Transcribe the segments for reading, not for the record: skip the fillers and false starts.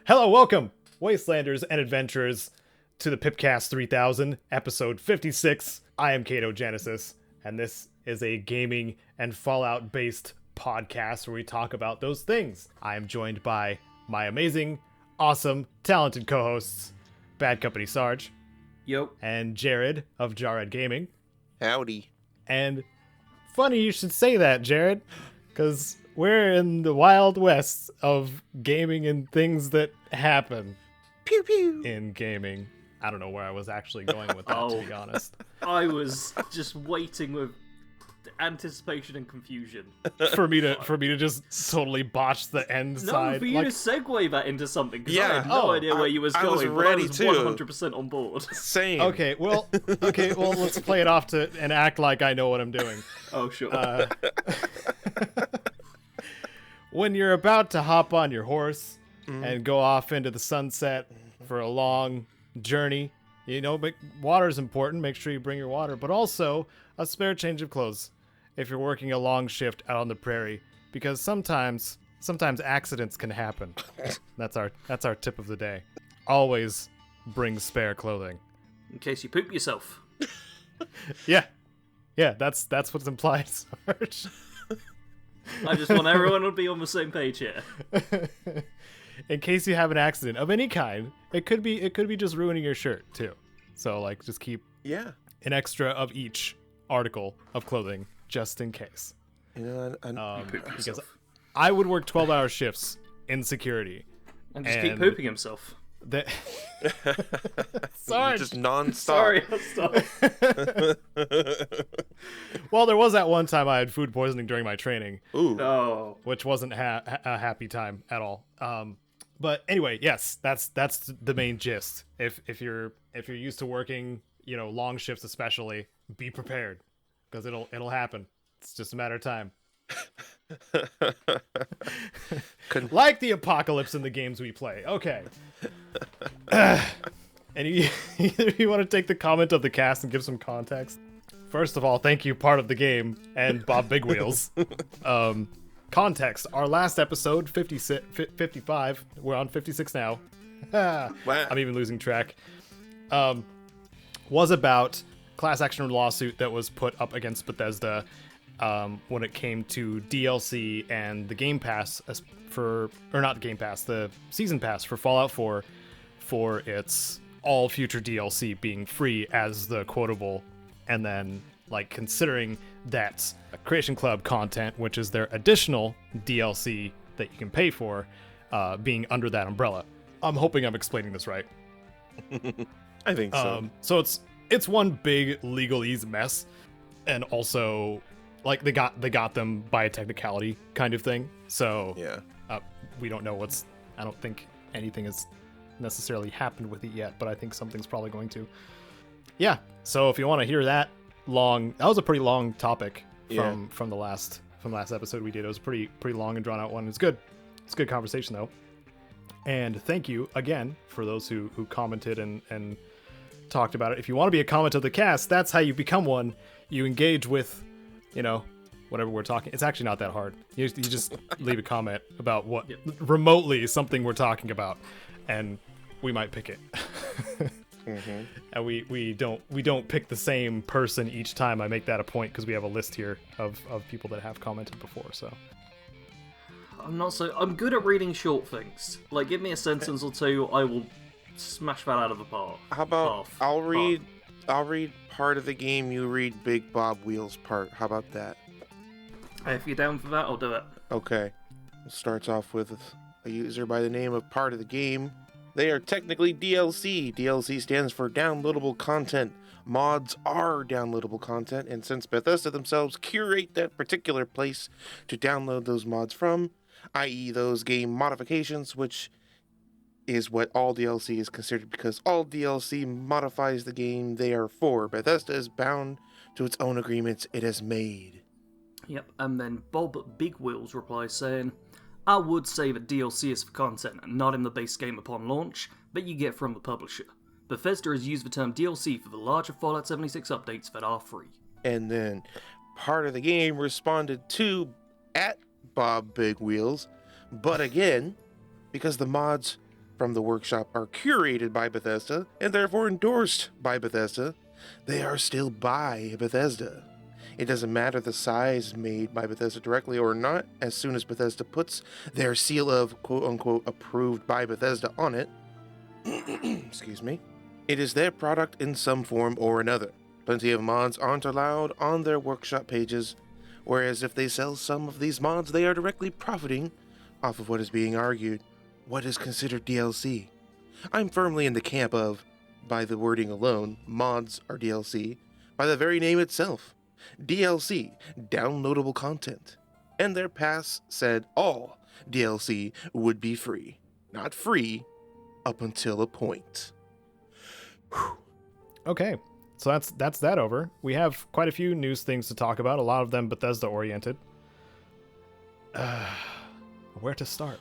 Hello, welcome, Wastelanders and Adventurers, to the PIPCAST 3000, episode 56. I am Caedo Genesis, and this is a gaming and Fallout-based podcast where we talk about those things. I am joined by my amazing, awesome, talented co-hosts, BADCompanySarge. Yo. And Jared of Jared Gaming. Howdy. And funny you should say that, Jared, because we're in the Wild West of gaming and things that happen. Pew pew. In gaming. I don't know where I was actually going with that, to be honest. I was just waiting with anticipation and confusion. For me to just totally botch the end side. No, for you to segue that into something, because Yeah. I had no idea where you was going, I was but ready I was too. 100% on board. Same. Okay, well, let's play it off and act like I know what I'm doing. Oh, sure. When you're about to hop on your horse and go off into the sunset for a long journey, you know, but water's important. Make sure you bring your water, but also a spare change of clothes if you're working a long shift out on the prairie, because sometimes accidents can happen. That's our tip of the day. Always bring spare clothing. In case you poop yourself. Yeah, that's what's implied, Sarge. I just want everyone to be on the same page here. In case you have an accident of any kind, it could be just ruining your shirt too. So like, just keep an extra of each article of clothing just in case. You know, Because I would work 12-hour shifts in security And just keep pooping himself. That Sorry, just non-stop. Sorry, I'll stop. well, there was that one time I had food poisoning during my training. Ooh. Oh. Which wasn't a happy time at all. But anyway, yes, that's the main gist. If you're used to working, you know, long shifts especially, be prepared, because it'll happen. It's just a matter of time. Like the apocalypse in the games we play. Okay. And you want to take the comment of the cast and give some context? First of all, thank you, part of the game, and Bob Big Wheels. Context: our last episode, 55. We're on 56 now. Wow. I'm even losing track. Was about class action lawsuit that was put up against Bethesda when it came to DLC and the Game Pass the Season Pass for Fallout 4 for its all future DLC being free as the quotable, and then like considering that Creation Club content, which is their additional DLC that you can pay for, being under that umbrella. I'm hoping I'm explaining this right. I think so. So it's one big legalese mess, and also like they got them by a technicality kind of thing. So Yeah. We don't know I don't think anything has necessarily happened with it yet, but I think something's probably going to. Yeah. So if you want to hear that was a pretty long topic from the last episode we did. It was a pretty long and drawn out one. It's good. It's a good conversation though. And thank you again for those who commented and talked about it. If you want to be a comment of the cast, that's how you become one. You engage with, you know, whatever we're talking. It's actually not that hard. You just leave a comment about what remotely something we're talking about, and we might pick it. Mm-hmm. And we don't pick the same person each time. I make that a point because we have a list here of people that have commented before. So I'm good at reading short things. Like, give me a sentence or two, I will smash that out of the park. How about I'll read part of the game, you read Big Bob Wheels part. How about that? If you're down for that, I'll do it. Okay. It starts off with a user by the name of part of the game. They are technically DLC. DLC stands for downloadable content. Mods are downloadable content, and since Bethesda themselves curate that particular place to download those mods from, i.e. those game modifications, which is what all DLC is considered, because all DLC modifies the game they are for. Bethesda is bound to its own agreements it has made. Yep, and then Bob Big Wheels replies saying, I would say that DLC is for content and not in the base game upon launch, but you get from the publisher. Bethesda has used the term DLC for the larger Fallout 76 updates that are free. And then part of the game responded to at Bob Big Wheels, but again, because the mods from the workshop are curated by Bethesda and therefore endorsed by Bethesda, they are still by Bethesda. It doesn't matter the size made by Bethesda directly or not, as soon as Bethesda puts their seal of quote-unquote approved by Bethesda on it, excuse me, it is their product in some form or another. Plenty of mods aren't allowed on their workshop pages, whereas if they sell some of these mods, they are directly profiting off of what is being argued. What is considered DLC? I'm firmly in the camp of, by the wording alone, mods are DLC, by the very name itself. DLC, downloadable content. And their pass said all DLC would be free. Not free, up until a point. Whew. Okay, so that's that over. We have quite a few news things to talk about, a lot of them Bethesda oriented. Where to start?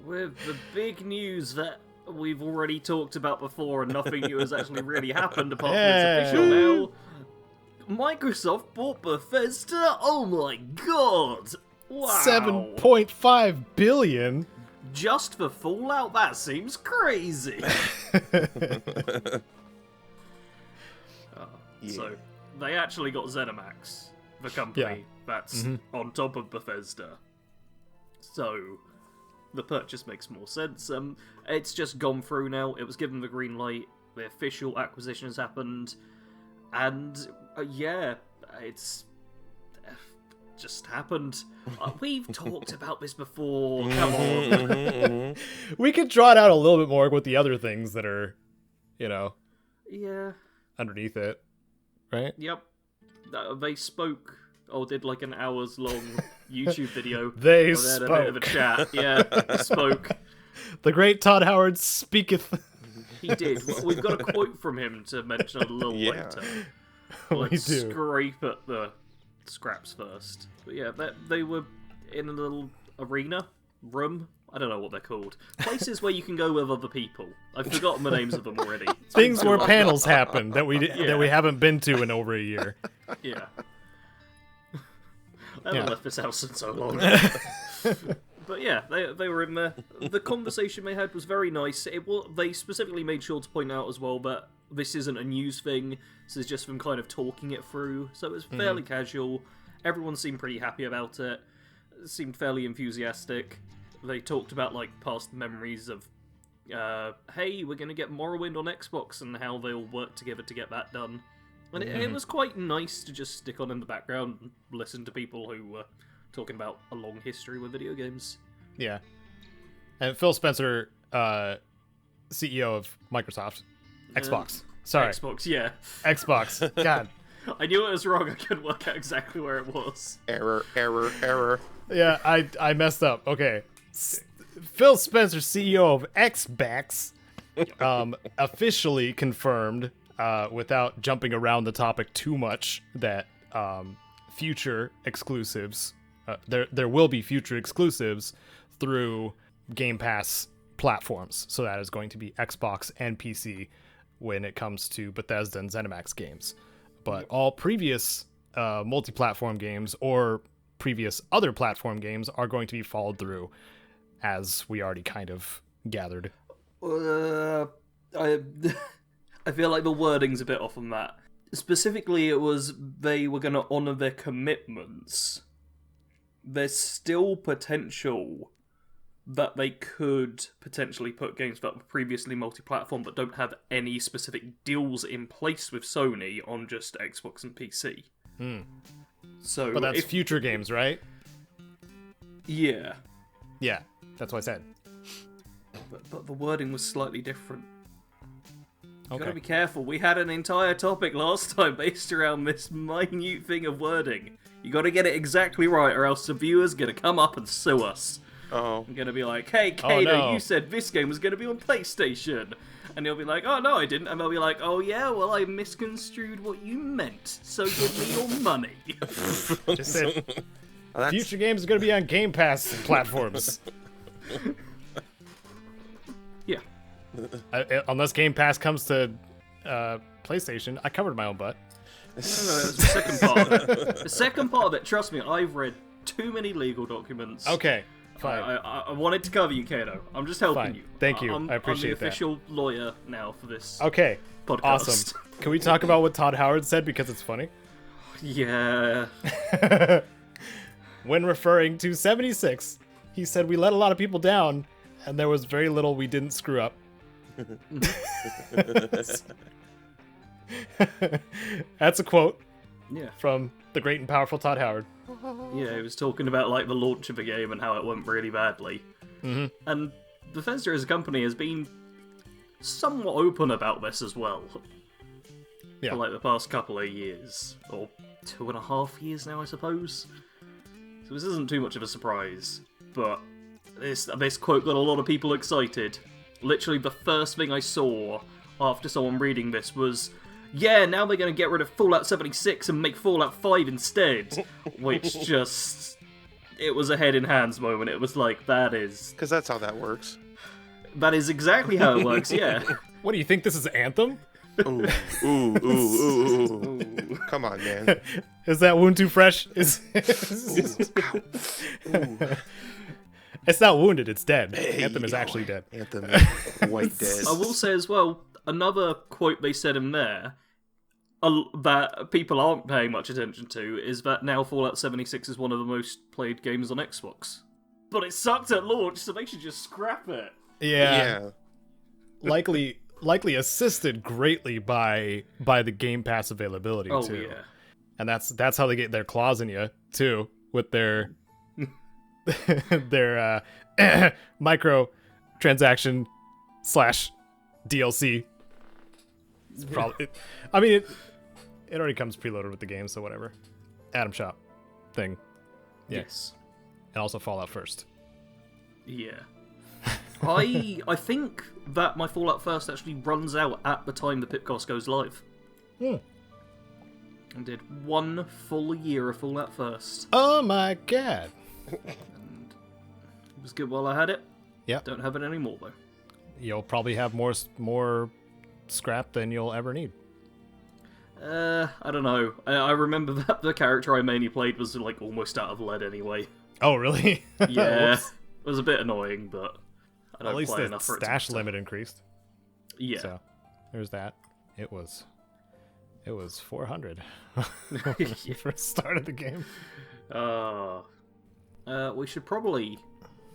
With the big news that we've already talked about before and nothing new has actually really happened apart from it's official now. Microsoft bought Bethesda? Oh my god! Wow. 7.5 billion? Just for Fallout? That seems crazy. Yeah. So, they actually got ZeniMax, the company that's on top of Bethesda. So, the purchase makes more sense. It's just gone through now. It was given the green light. The official acquisition has happened. And, it's just happened. We've talked about this before. Come on. We could draw it out a little bit more with the other things that are, Yeah. underneath it, right? Yep. They spoke, or did like an hours long YouTube video. They where had a bit of a chat. Yeah, spoke. The great Todd Howard speaketh. He did. We've got a quote from him to mention a little later. Let's do. scrape at the scraps first. But yeah, they were in a little arena, room. I don't know what they're called. Places where you can go with other people. I've forgotten the names of them already. Things where panels happen that we haven't been to in over a year. Yeah. I haven't left this house in so long. But yeah, they were in there. The conversation they had was very nice. They specifically made sure to point out as well that this isn't a news thing. This is just them kind of talking it through. So it was fairly casual. Everyone seemed pretty happy about it. Seemed fairly enthusiastic. They talked about like past memories of, hey, we're going to get Morrowind on Xbox and how they'll work together to get that done. And it was quite nice to just stick on in the background and listen to people who were talking about a long history with video games. Yeah. And Phil Spencer, CEO of Microsoft. Xbox. Sorry. Xbox, yeah. Xbox. God. I knew it was wrong. I couldn't work out exactly where it was. Error. Yeah, I messed up. Okay. Phil Spencer, CEO of Xbox, officially confirmed, without jumping around the topic too much, that future exclusives, there will be future exclusives through Game Pass platforms. So that is going to be Xbox and PC when it comes to Bethesda and ZeniMax games. But all previous multi-platform games or previous other platform games are going to be followed through, as we already kind of gathered. I feel like the wording's a bit off on that. Specifically, it was they were going to honour their commitments. There's still potential that they could potentially put games that were previously multi-platform but don't have any specific deals in place with Sony on just Xbox and PC. So, but that's future games, right? Yeah. Yeah, that's what I said. But the wording was slightly different. You Okay. gotta be careful. We had an entire topic last time based around this minute thing of wording. You gotta get it exactly right, or else the viewer's gonna come up and sue us. Oh. I'm gonna be like, hey, Caedo, no. you said this game was gonna be on PlayStation. And he'll be like, oh, no, I didn't. And they'll be like, oh, yeah, well, I misconstrued what you meant, so give me your money. Just said Oh, that's- future games are going to be on Game Pass platforms. Yeah. Unless Game Pass comes to PlayStation. I covered my own butt. No, that's the second part of it. The second part of it, trust me, I've read too many legal documents. Okay. Fine. I wanted to cover you, Caedo. I'm just helping Fine. you. Thank you. I'm I appreciate the official lawyer now for this Okay. podcast. Awesome. Can we talk about what Todd Howard said because it's funny? Yeah. When referring to 76, he said we let a lot of people down, and there was very little we didn't screw up. That's a quote Yeah. from the great and powerful Todd Howard. Yeah, he was talking about like the launch of the game and how it went really badly. Mm-hmm. And Bethesda as a company has been somewhat open about this as well. Yeah. For like the past couple of years. Or 2.5 years now, I suppose. So this isn't too much of a surprise. But this quote got a lot of people excited. Literally the first thing I saw after someone reading this was, yeah, now they're going to get rid of Fallout 76 and make Fallout 5 instead. Which just... It was a head in hands moment. It was like, that is... Because that's how that works. That is exactly how it works, yeah. What do you think this is Anthem? Ooh, ooh, ooh, ooh, ooh. Come on, man. Is that wound too fresh? It's not wounded, it's dead. Anthem is actually dead. Anthem is white dead. I will say as well, another quote they said in there that people aren't paying much attention to is that now Fallout 76 is one of the most played games on Xbox. But it sucked at launch, so they should just scrap it. Yeah. Likely assisted greatly by the Game Pass availability too. Yeah. And that's how they get their claws in you too, with their their micro transaction / DLC. It's probably it already comes preloaded with the game, so whatever. Atom Shop thing. Yeah. Yes. And also Fallout First. Yeah. I think that my Fallout First actually runs out at the time the PIPCAST goes live. Hmm. I did 1 full year of Fallout First. Oh my god. And it was good while I had it. Yeah. Don't have it anymore though. You'll probably have more scrap than you'll ever need. I don't know. I remember that the character I mainly played was like almost out of lead anyway. Oh really? Yeah. Whoops. It was a bit annoying, but I don't At least play the enough for it to stash matter. limit increased. Yeah. So there's that. It was 400 Yeah. for the start of the game. We should probably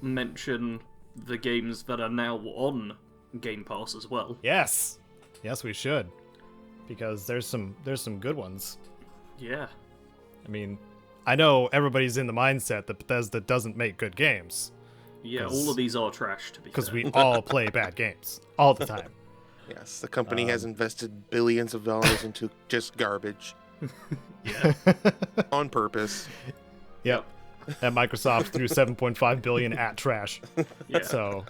mention the games that are now on Game Pass as well. Yes, we should, because there's some good ones. Yeah. I mean, I know everybody's in the mindset that Bethesda doesn't make good games. Yeah, all of these are trash, to be fair. Because we all play bad games all the time. Yes, the company has invested billions of dollars into just garbage. Yeah. On purpose. Yep. And Microsoft threw 7.5 billion at trash. Yeah. So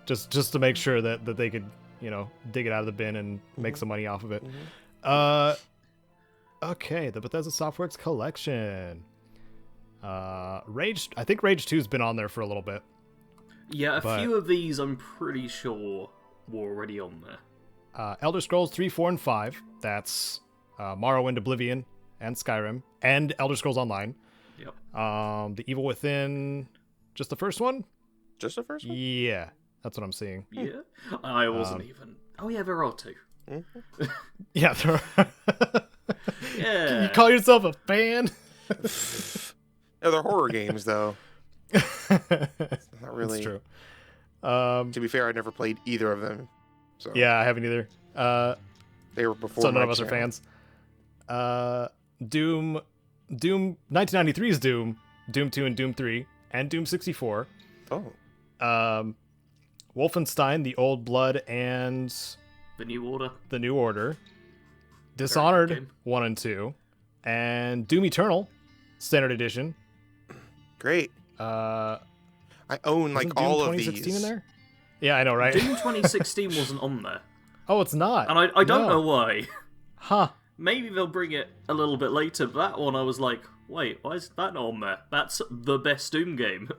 just to make sure that they could, dig it out of the bin and make some money off of it. Okay, the Bethesda Softworks collection. I think Rage 2's been on there for a little bit. Yeah, but- few of these I'm pretty sure were already on there. Elder Scrolls 3, 4, and 5. That's Morrowind, Oblivion, and Skyrim, and Elder Scrolls Online. Yep. The Evil Within, just the first one? Just the first one? Yeah, that's what I'm seeing. Yeah. I wasn't even... Oh yeah, there are 2. Yeah, Yeah. you call yourself a fan? Yeah, they're horror games, though. Not really. That's true. To be fair, I never played either of them. So Yeah, I haven't either. they were before. So none my of us are channel. fans. Doom, 1993's Doom 2 and Doom 3, and Doom 64. Oh, Wolfenstein, The Old Blood, and The New Order. The New Order. game. Dishonored 1 and 2, and Doom Eternal, Standard Edition. great. Uh, I own like isn't Doom all of 2016 these. in there? Yeah, I know, right? Doom 2016 wasn't on there. Oh, it's not. And I don't No. know why. Huh. Maybe they'll bring it a little bit later, but that one I was like, wait, why is that not on there? That's the best Doom game.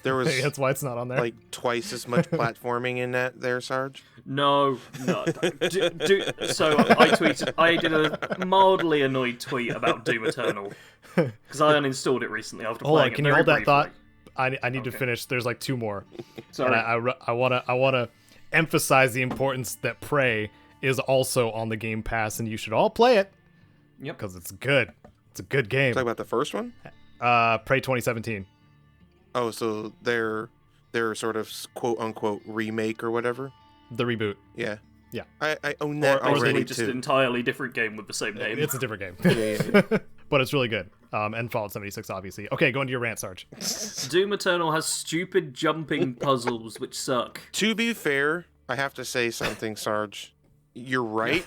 There was That's why it's not on there. like twice as much platforming in that there, Sarge. No. So I did a mildly annoyed tweet about Doom Eternal. Because I uninstalled it recently after Hold playing on, it can you very hold that briefly. thought? I need to Okay. finish. There's like 2 more. Sorry. And I wanna emphasize the importance that Prey is also on the Game Pass, and you should all play it Yep. because it's good. It's a good game. Talk about the first one. Prey 2017. Oh, so they're sort of quote unquote remake or whatever. The reboot. Yeah. Yeah. I own that Or basically already just too. an entirely different game with the same name. It's a different game. Yeah. But it's really good. And Fallout 76, obviously. Okay, go into your rant, Sarge. Doom Eternal has stupid jumping puzzles which suck. To be fair, I have to say something, Sarge. You're right.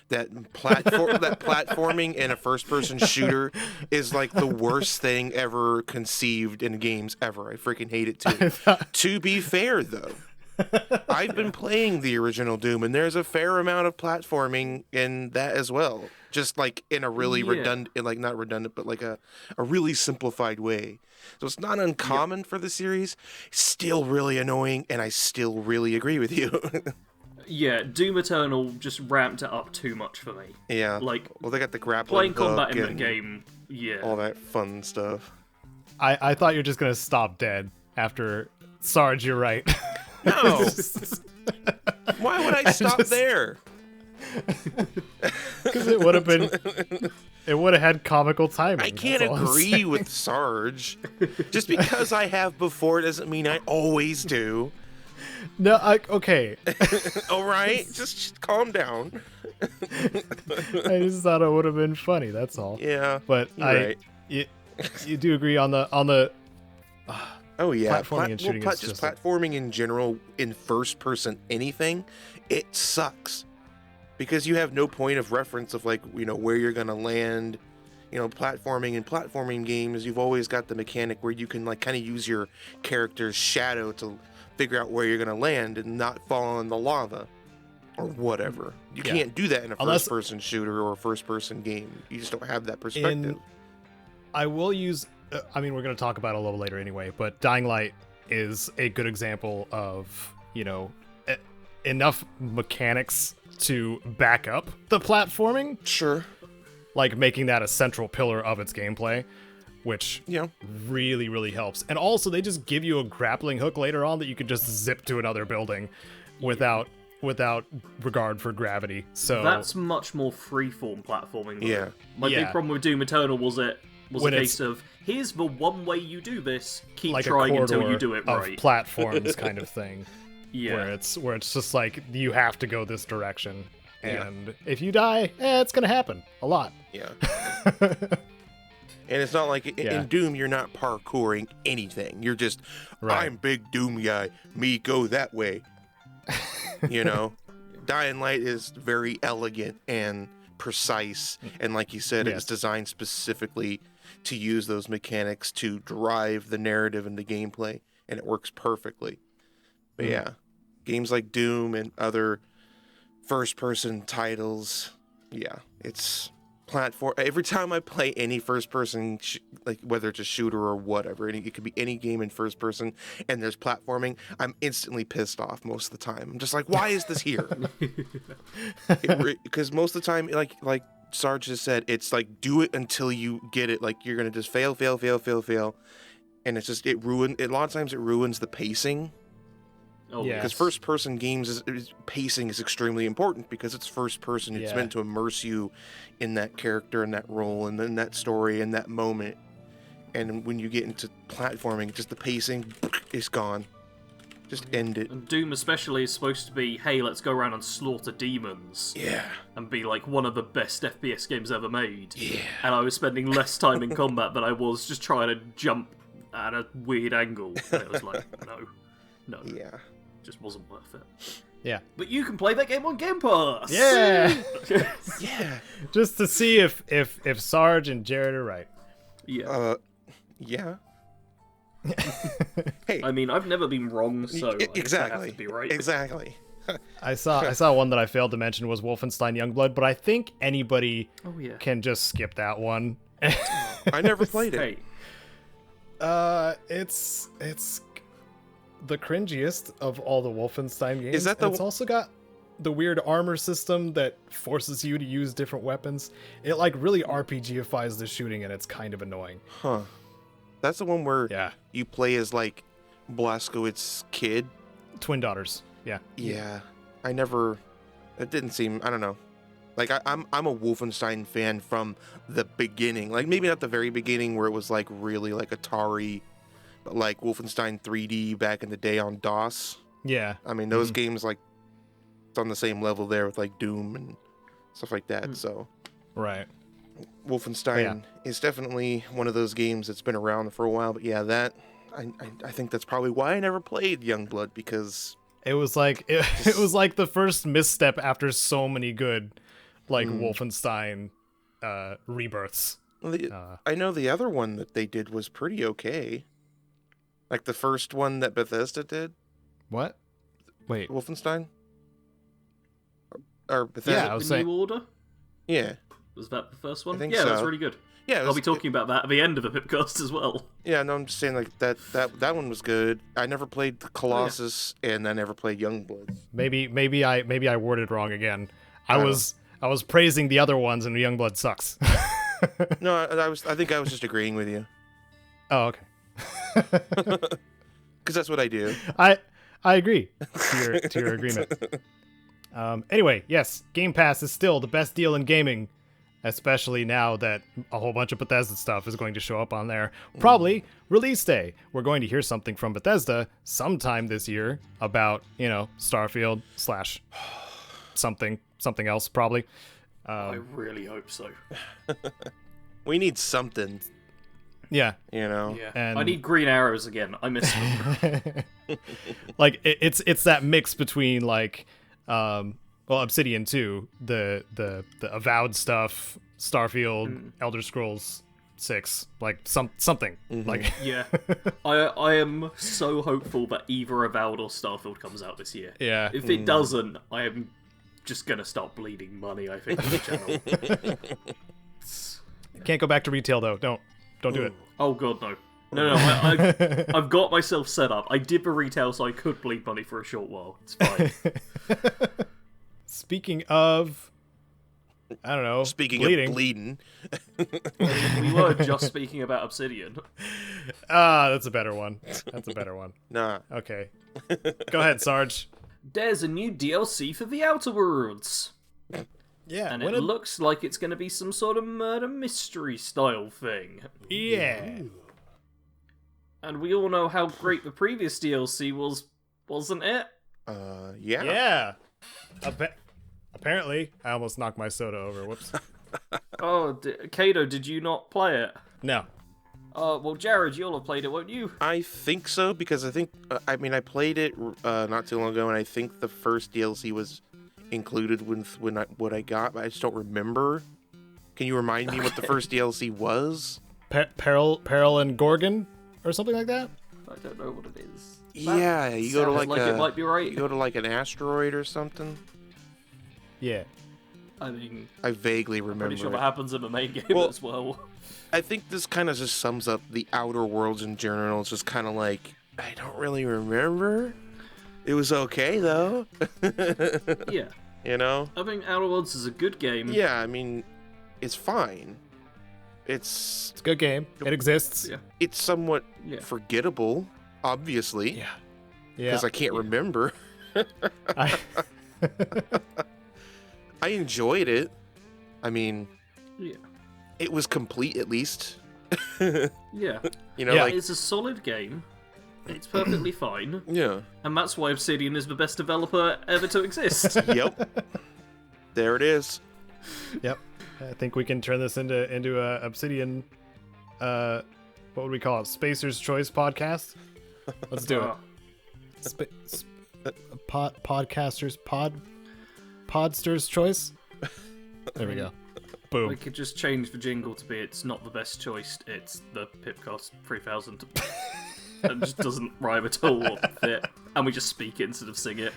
That platforming in a first-person shooter is like the worst thing ever conceived in games ever. I freaking hate it too. To be fair, though, I've been playing the original Doom, and there's a fair amount of platforming in that as well. Just like in a really redundant, like not redundant, but like a really simplified way. So it's not uncommon for the series. Still really annoying, and I still really agree with you. Yeah, Doom Eternal just ramped it up too much for me. Yeah. Like, well, they got the grappling playing combat hook in that and game, yeah. all that fun stuff. I thought you were just going to stop dead after Sarge, you're right. No. Why would I stop just- there? Because it would have been... It would have had comical timing. I can't that's all I'm agree saying. with Sarge. Just because I have before doesn't mean I always do. No, okay. All right? Just calm down. I just thought it would have been funny, that's all. Yeah. But you're right. you do agree on the Oh yeah, platforming and shooting is just just platforming in general in first person anything, it sucks because you have no point of reference of like where you're gonna land. Platforming in platforming games, you've always got the mechanic where you can like kind of use your character's shadow to figure out where you're gonna land and not fall in the lava or whatever. You Yeah. can't do that in a Unless- first-person shooter or a first-person game. You just don't have that perspective. I will use I mean, we're going to talk about it a little later anyway, but Dying Light is a good example of, enough mechanics to back up the platforming, Sure. like making that a central pillar of its gameplay, which Yeah. really, really helps. And also, they just give you a grappling hook later on that you can just zip to another building without regard for gravity. So That's much more freeform platforming. Though. Yeah. My big Yeah. problem with Doom Eternal was a When case it's- of, here's the one way you do this, keep like trying a until corridor you do it of right. platforms kind of thing. Yeah. where it's just like you have to go this direction, Yeah. and if you die, it's gonna happen a lot. Yeah. And it's not like Yeah. in Doom, you're not parkouring anything. You're just, Right. I'm big Doom guy. Me go that way. Dying Light is very elegant and precise. And like you said, Yes. it's designed specifically to use those mechanics to drive the narrative and the gameplay. And it works perfectly. But yeah, games like Doom and other first-person titles, yeah, it's platform. Every time I play any first-person, like whether it's a shooter or whatever, it could be any game in first-person, and there's platforming, I'm instantly pissed off most of the time. I'm just like, why is this here? Because most of the time, like Sarge just said, it's like do it until you get it. Like you're gonna just fail, and it's just a lot of times it ruins the pacing. Oh, Yeah. Because first-person games, pacing is extremely important because it's first-person. It's Yeah. meant to immerse you in that character and that role and then that story and that moment. And when you get into platforming, just the pacing is gone. Just end it. And Doom especially is supposed to be, hey, let's go around and slaughter demons. Yeah. And be like one of the best FPS games ever made. Yeah. And I was spending less time in combat than I was just trying to jump at a weird angle. And it was like, no. Yeah. Just wasn't worth it. Yeah. But you can play that game on Game Pass! Yeah. Yeah. Just to see if Sarge and Jared are right. Yeah. Yeah. Hey. I mean, I've never been wrong, so I guess I exactly. have to be right. Exactly. I saw one that I failed to mention was Wolfenstein Youngblood, but I think anybody Oh, yeah. can just skip that one. I never played it. Hey, It's the cringiest of all the Wolfenstein games. Is that the It's also got the weird armor system that forces you to use different weapons. It like really RPGifies the shooting, and it's kind of annoying. Huh. That's the one where Yeah. you play as like Blazkowicz's kid. Twin daughters. Yeah. Yeah. It didn't seem, I don't know. Like I'm a Wolfenstein fan from the beginning. Like maybe not the very beginning where it was like really like Atari, but like Wolfenstein 3D back in the day on DOS. Yeah. I mean those games like it's on the same level there with like Doom and stuff like that. So Right. Wolfenstein is definitely one of those games that's been around for a while. But yeah, that I think that's probably why I never played Youngblood, because It was like it was like the first misstep after so many good like Wolfenstein rebirths. I know the other one that they did was pretty okay. Like the first one that Bethesda did. What? Wait. Wolfenstein? Or Bethesda? Yeah, I was The saying. New Order? Yeah. Was that the first one? I think yeah, so. that's really good. Yeah, I'll be talking about that at the end of the Pipcast as well. Yeah, no, I'm just saying like that one was good. I never played the Colossus and I never played Youngblood. Maybe I worded wrong again. I don't was praising the other ones, and Youngblood sucks. No, I think I was just agreeing with you. Oh, okay. Because that's what I do. I agree to your agreement. Anyway, yes, Game Pass is still the best deal in gaming, especially now that a whole bunch of Bethesda stuff is going to show up on there. Probably release day. We're going to hear something from Bethesda sometime this year about, Starfield / something else probably. I really hope so. We need something, Yeah. Yeah. And- I need green arrows again. I miss them. Like it's that mix between like Obsidian 2, the Avowed stuff, Starfield, Elder Scrolls 6, like something like Yeah. I am so hopeful that either Avowed or Starfield comes out this year. yeah. If it doesn't, I am just gonna start bleeding money, I think, on the channel. Can't go back to retail though. Don't do it. Oh god, no. No, I've got myself set up. I did the retail so I could bleed money for a short while. It's fine. Speaking of, I don't know. Speaking bleeding. of bleeding. We were just speaking about Obsidian. That's a better one. Nah. Okay. Go ahead, Sarge. There's a new DLC for The Outer Worlds. Yeah. And it looks like it's going to be some sort of murder mystery style thing. Yeah. And we all know how great the previous DLC was, wasn't it? Yeah. Yeah. Apparently, I almost knocked my soda over. Whoops. Oh, Caedo, did you not play it? No. Well, Jared, you'll have played it, won't you? I think so, because I think, I played it not too long ago, and I think the first DLC was included with what I got, but I just don't remember. Can you remind me what the first DLC was? Peril and Gorgon, or something like that? I don't know what it is. Yeah, you go to Sounds like it might be right. you go to like an asteroid or something. Yeah. I mean, I vaguely remember. pretty sure it. that happens in the main game Well- as well. I think this kind of just sums up the Outer Worlds in general. It's just kind of like, I don't really remember. It was okay, though. Yeah. You know? I think Outer Worlds is a good game. Yeah, I mean, it's fine. It's It's a good game. It exists. Yeah. it's somewhat Yeah. forgettable, obviously, Yeah. because I can't remember. I- I enjoyed it. I mean, Yeah. it was complete at least. Yeah. You know, Yeah. like, It's a solid game. It's perfectly fine. yeah. And that's why Obsidian is the best developer ever to exist. Yep. There it is. Yep. I think we can turn this into a Obsidian. What would we call it? Spacer's Choice podcast. Let's do it. Podcasters Podster's Choice. There we go. Boom. We could just change the jingle to be "It's not the best choice, it's the Pipcast 3000." It just doesn't rhyme at all or fit, and we just speak it instead of sing it.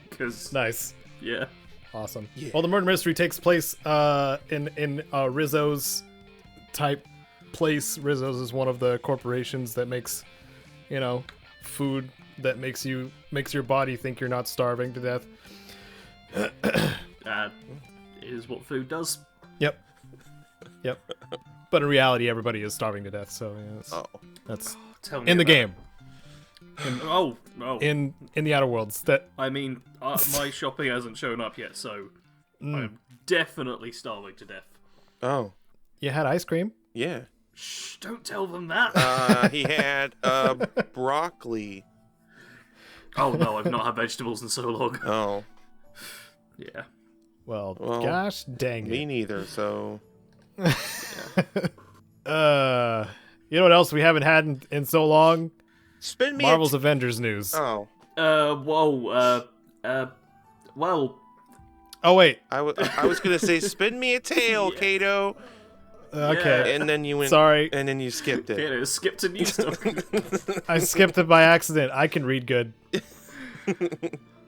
Because Nice. yeah, Awesome. Yeah. Well, the murder mystery takes place in Rizzo's type place. Rizzo's is one of the corporations that makes, food that makes your body think you're not starving to death. Is what food does. Yep. But in reality, everybody is starving to death. So yeah, that's Tell me in the about game. Oh. In the Outer Worlds. That I mean, my shopping hasn't shown up yet, so I'm definitely starving to death. Oh, you had ice cream. yeah. Shh! Don't tell them that. He had broccoli. Oh no, I've not had vegetables in so long. Oh, Yeah. Well, Well, gosh dang me it. neither. So You know what else we haven't had in so long? spin me. Marvel's Avengers news. Oh, Well, Oh wait. I was gonna say spin me a tale, Caedo, Okay. and then you went. Sorry. And then you skipped it. Caedo skipped a news story. I skipped it by accident. I can read good.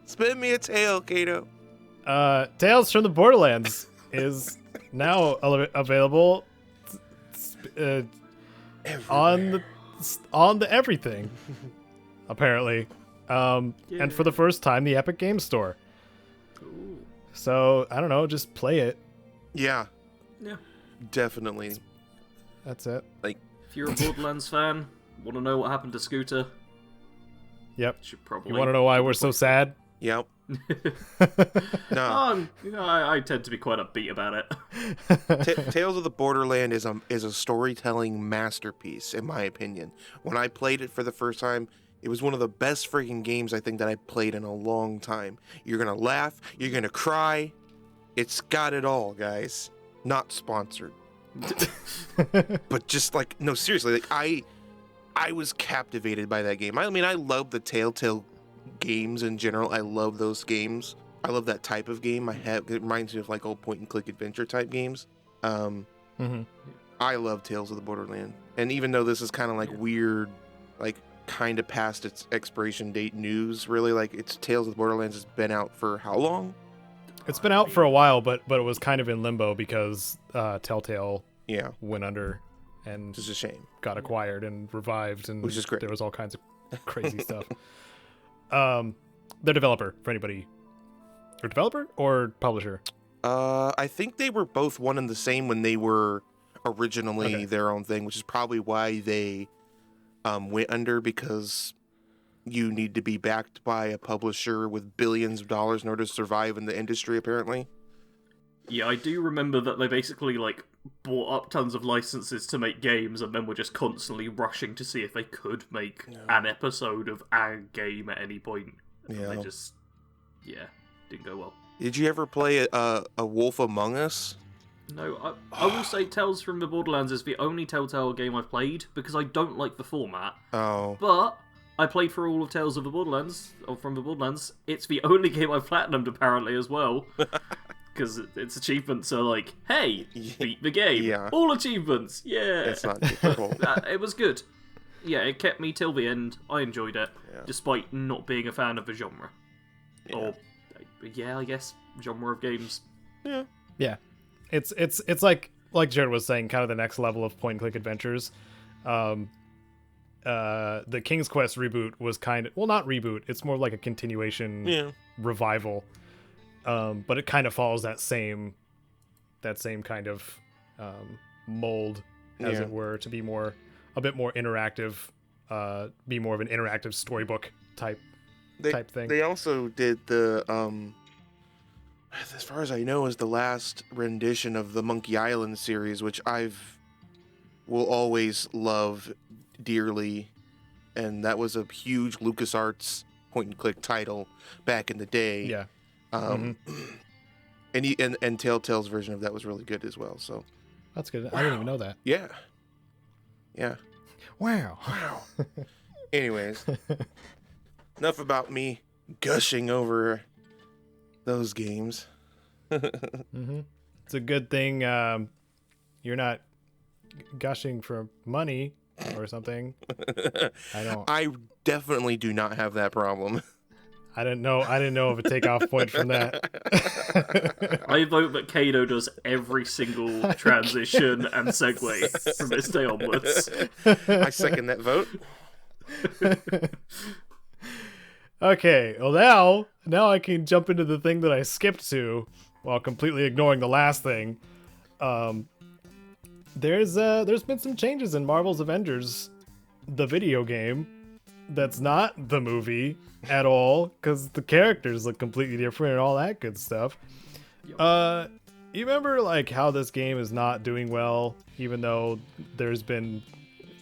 Spin me a tale, Caedo. Tales from the Borderlands is now available on the everything, apparently. And for the first time, the Epic Games Store. Ooh. So I don't know, just play it. Yeah, Yeah. definitely. That's it. If you're a Borderlands fan, want to know what happened to Scooter? Yep. Should probably. You want to know why we're so sad? Yep. No. I tend to be quite upbeat about it. Tales of the Borderland is a storytelling masterpiece, in my opinion. When I played it for the first time, it was one of the best freaking games I think that I played in a long time. You're gonna laugh, you're gonna cry. It's got it all, guys. Not sponsored. But just like, no, seriously, like I was captivated by that game. I mean, I love the Telltale games in general. I love those games. I love that type of game. It reminds me of like old point and click adventure type games. I love Tales of the Borderland. And even though this is kind of like weird, like kind of past its expiration date news, really, like it's Tales of the Borderlands has been out for how long? It's been out for a while, but it was kind of in limbo because Telltale went under and Which is a shame. got acquired and revived, and Which is great. there was all kinds of crazy stuff. The developer, for anybody, or developer or publisher? I think they were both one and the same when they were originally their own thing, which is probably why they went under, because you need to be backed by a publisher with billions of dollars in order to survive in the industry, apparently. Yeah, I do remember that they basically like bought up tons of licenses to make games, and then were just constantly rushing to see if they could make an episode of a game at any point. And Yeah. they just, didn't go well. Did you ever play a Wolf Among Us? No, I will say Tales from the Borderlands is the only Telltale game I've played, because I don't like the format. Oh. But I played for all of Tales of the Borderlands, or from the Borderlands. It's the only game I've platinumed, apparently, as well. Because its achievements are like, hey, beat the game. Yeah. All achievements, yeah. It's not difficult. It was good. Yeah, it kept me till the end. I enjoyed it, Yeah. despite not being a fan of the genre. Yeah. Or, I guess, genre of games. Yeah, it's like Jared was saying, kind of the next level of point and click adventures. The King's Quest reboot was kind of, well, not reboot. It's more like a continuation revival. But it kind of follows that same kind of mold, as it were, to be a bit more interactive, be more of an interactive storybook type thing. They also did the as far as I know, is the last rendition of the Monkey Island series, which will always love dearly, and that was a huge LucasArts point and click title back in the day. Yeah. And Telltale's version of that was really good as well. So That's good. I didn't even know that. yeah. Wow. Anyways, enough about me gushing over those games. It's a good thing you're not gushing for money or something. I definitely do not have that problem. I didn't know of a takeoff point from that. I vote that Caedo does every single transition and segue from this day onwards. I second that vote. Okay, well now I can jump into the thing that I skipped to while completely ignoring the last thing. There's been some changes in Marvel's Avengers, the video game. That's not the movie at all, because the characters look completely different and all that good stuff. You remember like how this game is not doing well, even though there's been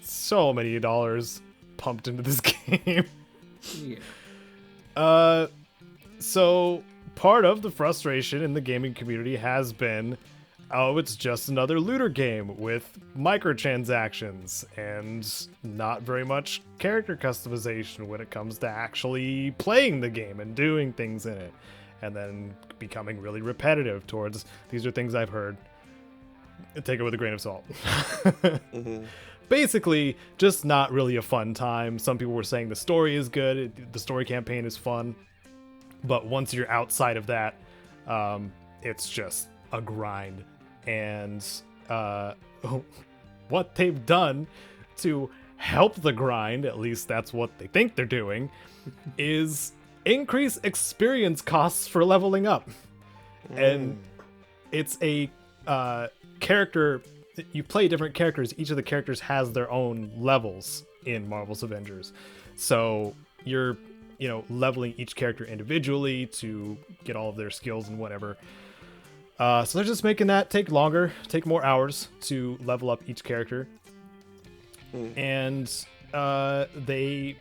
so many dollars pumped into this game? Yeah. So part of the frustration in the gaming community has been, oh, it's just another looter game with microtransactions and not very much character customization when it comes to actually playing the game and doing things in it, and then becoming really repetitive towards, these are things I've heard, take it with a grain of salt. Mm-hmm. Basically, just not really a fun time. Some people were saying the story is good, the story campaign is fun, but once you're outside of that, it's just a grind. And what they've done to help the grind, at least that's what they think they're doing, is increase experience costs for leveling up. And it's a character, you play different characters, each of the characters has their own levels in Marvel's Avengers. So you're, leveling each character individually to get all of their skills and whatever. So they're just making that take longer, take more hours to level up each character. And they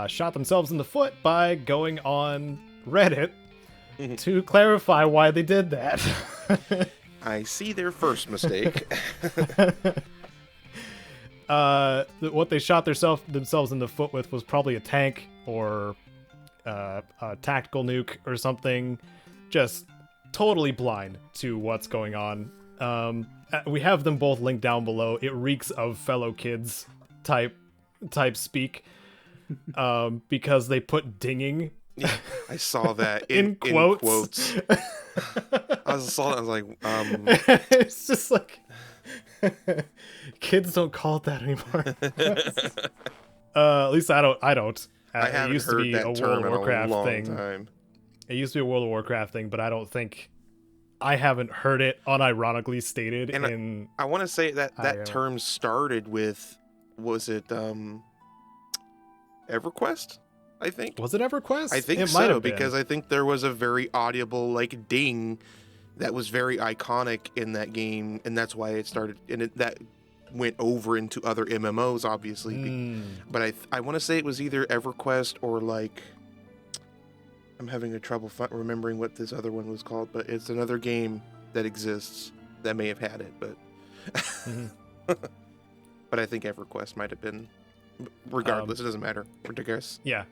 shot themselves in the foot by going on Reddit to clarify why they did that. I see their first mistake. What they shot themselves in the foot with was probably a tank or a tactical nuke or something. Just totally blind to what's going on. We have them both linked down below. It reeks of fellow kids type speak, because they put dinging. Yeah, I saw that in quotes. I saw that. I was like, it's just like kids don't call it that anymore. At least I don't. I haven't it used heard to be that a term World of in a Warcraft long thing. time. It used to be a World of Warcraft thing, but I haven't heard it unironically stated. And I want to say that term started with, was it EverQuest? I think. Was it EverQuest? I think it so, might have been. because I think there was a very audible like ding that was very iconic in that game, and that's why it started, and that went over into other MMOs, obviously. But I want to say it was either EverQuest or like, I'm having a trouble remembering what this other one was called, but it's another game that exists that may have had it, but but I think EverQuest might have been. Regardless, it doesn't matter. Ridiculous. Yeah.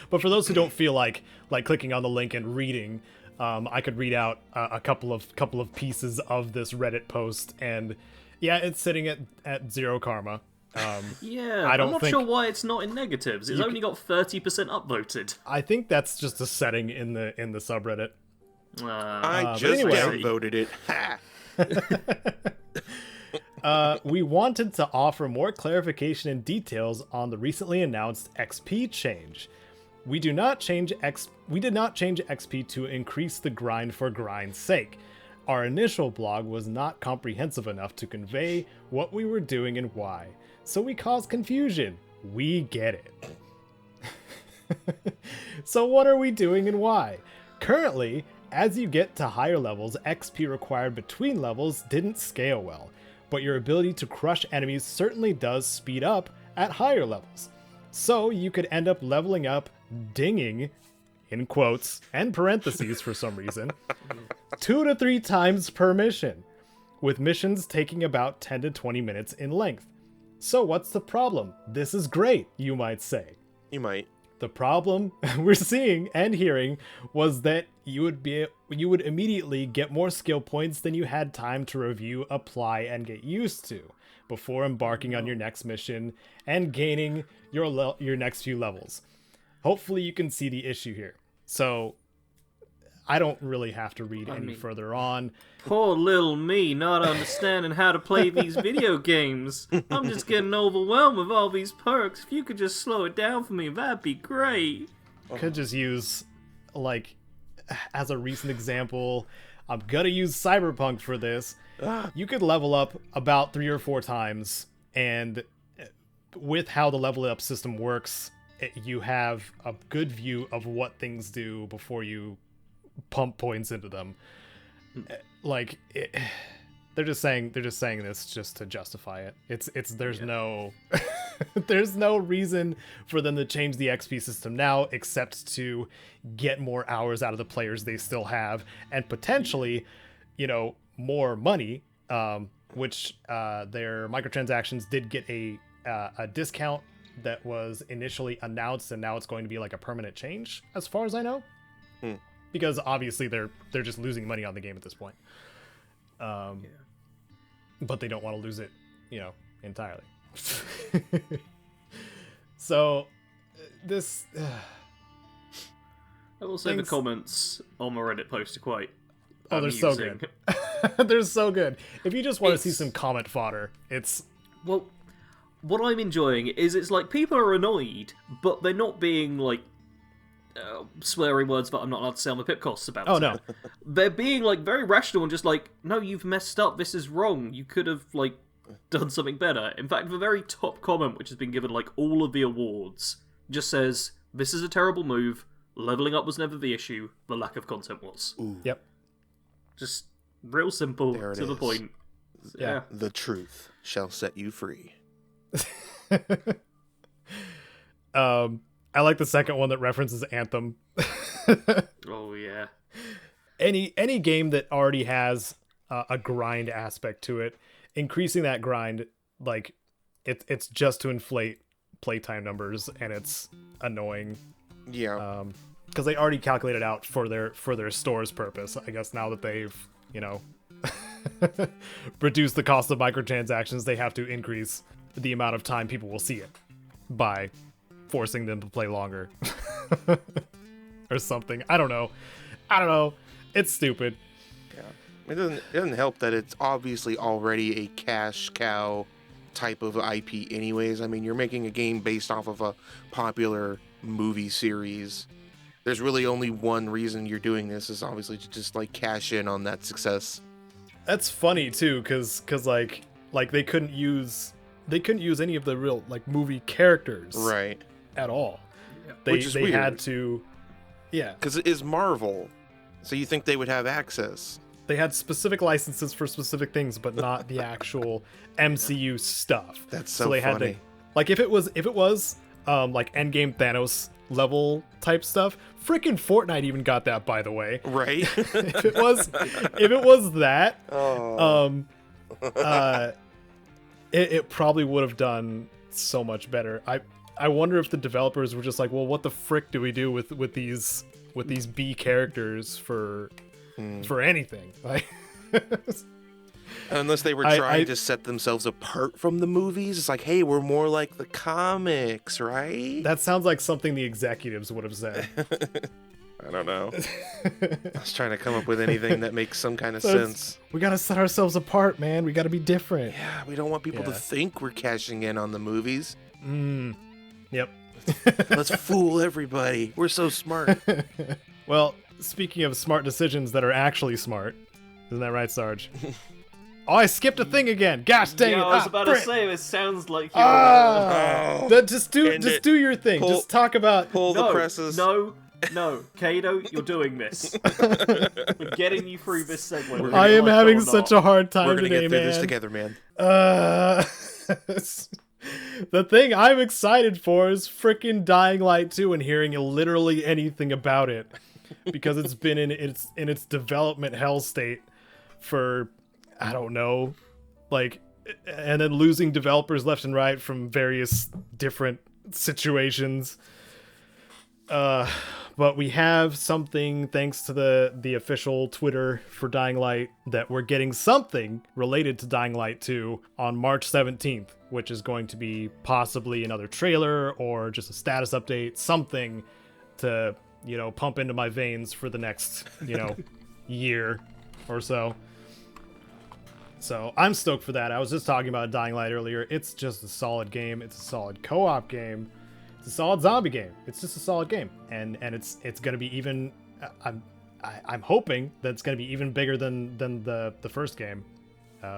But for those who don't feel like clicking on the link and reading, I could read out a couple of pieces of this Reddit post, and yeah, it's sitting at 0 karma. Yeah, I'm not sure why it's not in negatives. It's only got 30% upvoted. I think that's just a setting in the subreddit. I just downvoted it. Ha! We wanted to offer more clarification and details on the recently announced XP change. We did not change XP to increase the grind for grind's sake. Our initial blog was not comprehensive enough to convey what we were doing and why, so we caused confusion. We get it. So what are we doing and why? Currently, as you get to higher levels, XP required between levels didn't scale well, but your ability to crush enemies certainly does speed up at higher levels. So you could end up leveling up dinging, in quotes and parentheses for some reason, 2 to 3 times per mission, with missions taking about 10 to 20 minutes in length. So what's the problem? This is great, you might say. You might. The problem we're seeing and hearing was that you would immediately get more skill points than you had time to review, apply, and get used to before embarking on your next mission and gaining your next few levels. Hopefully you can see the issue here. So I don't really have to read any further on. Poor little me not understanding how to play these video games. I'm just getting overwhelmed with all these perks. If you could just slow it down for me, that'd be great. could just use, like, as a recent example, I'm gonna use Cyberpunk for this. You could level up about 3 or 4 times, and with how the level up system works, you have a good view of what things do before you pump points into them. Like, they're just saying this just to justify it. There's no there's no reason for them to change the XP system now except to get more hours out of the players they still have, and potentially, more money, which their microtransactions did get a discount that was initially announced, and now it's going to be like a permanent change as far as I know. Because obviously they're just losing money on the game at this point. But they don't want to lose it, entirely. So this I will say the comments on my Reddit post are quite they're so good. They're so good. If you just want to see some comment fodder, it's... Well, what I'm enjoying is it's like people are annoyed, but they're not being like swearing words that I'm not allowed to say on the PIPCAST about. Oh, no. They're being like very rational and just like, no, you've messed up, this is wrong, you could have like done something better. In fact, the very top comment, which has been given like all of the awards, just says, this is a terrible move, leveling up was never the issue, the lack of content was. Ooh. Yep. Just real simple, There it to the is. point. Yeah. The truth shall set you free. I like the second one that references Anthem. Oh yeah. Any game that already has a grind aspect to it, increasing that grind, like it's just to inflate playtime numbers, and it's annoying. Yeah. Because they already calculated out for their store's purpose. I guess now that they've reduced the cost of microtransactions, they have to increase the amount of time people will see it by forcing them to play longer or something. I don't know. It's stupid. Yeah. It doesn't help that it's obviously already a cash cow type of IP anyways. I mean, you're making a game based off of a popular movie series. There's really only one reason you're doing this, is obviously to just like cash in on that success. That's funny too, because like they couldn't use any of the real like movie characters Right. at all. Yeah. Which is They weird. had to, yeah. Because it is Marvel, so you think they would have access. They had specific licenses for specific things, but not the actual MCU stuff. That's so they funny. had to, like, if it was like Endgame Thanos level type stuff, freaking Fortnite even got that, by the way. Right? if it was that, Oh. it probably would have done so much better. I wonder if the developers were just like, well, what the frick do we do with these B characters for anything? Like, Unless they were trying to set themselves apart from the movies. It's like, hey, we're more like the comics, right? that sounds like something the executives would have said. I don't know. I was trying to come up with anything that makes some kind of sense. We gotta set ourselves apart, man. We gotta be different. Yeah, we don't want people to Yeah. think we're cashing in on the movies. Yep. Let's fool everybody. We're so smart. Well, speaking of smart decisions that are actually smart, isn't that right, Sarge? Oh, I skipped a thing again. Gosh dang it! Yeah, I was about to frick. say, it sounds like you're... Oh. Just do End it. your thing. Pull- just talk about. Pull the presses. No, Caedo, you're doing this. We're getting you through this segment. I am having such a hard time We're gonna today, get through man. this together, man. The thing I'm excited for is freaking Dying Light 2 and hearing literally anything about it, because it's been in its development hell state for, I don't know, like, and then losing developers left and right from various different situations. But we have something, thanks to the official Twitter for Dying Light, that we're getting something related to Dying Light 2 on March 17th, which is going to be possibly another trailer or just a status update, something to, pump into my veins for the next, year or so. So I'm stoked for that. I was just talking about Dying Light earlier. It's just a solid game. It's a solid co-op game. It's a solid zombie game. It's just a solid game, and it's going to be even. I'm hoping that it's going to be even bigger than the first game,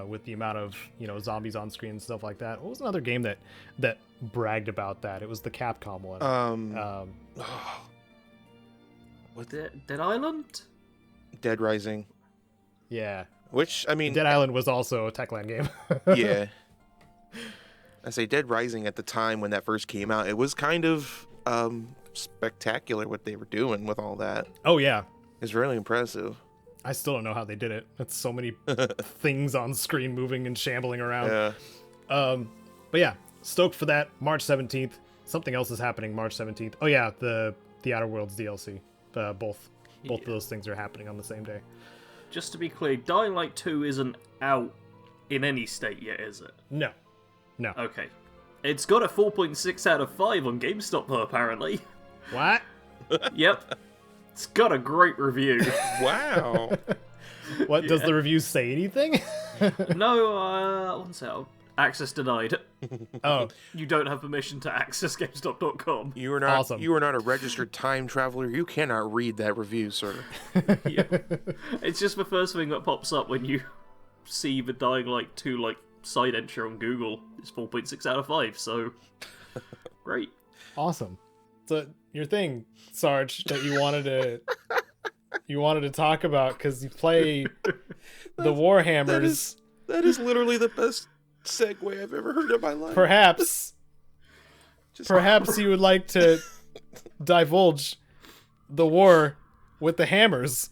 with the amount of zombies on screen and stuff like that. What was another game that bragged about that? It was the Capcom one. What Dead Island? Dead Rising. Yeah. Which, I mean... Dead Island was also a Techland game. Yeah. I say Dead Rising at the time when that first came out, it was kind of spectacular what they were doing with all that. Oh, yeah. It's really impressive. I still don't know how they did it. That's so many things on screen moving and shambling around. Yeah. But yeah, stoked for that. March 17th. Something else is happening March 17th. Oh, yeah, the Outer Worlds DLC. Both of those things are happening on the same day. Just to be clear, Dying Light 2 isn't out in any state yet, is it? No. Okay. It's got a 4.6 out of 5 on GameStop, though, apparently. What? Yep. It's got a great review. Wow. What, does the review say anything? No, one second. Access denied. Oh. You don't have permission to access GameStop.com. You are not Awesome. You are not a registered time traveler. You cannot read that review, sir. Yeah. It's just the first thing that pops up when you see the Dying Light 2 side entry on Google. It's 4.6 out of 5, so great. Awesome. So your thing, Sarge, that you wanted to talk about because you play the Warhammers. That is literally the best segue I've ever heard in my life. Perhaps you would like to divulge the war with the hammers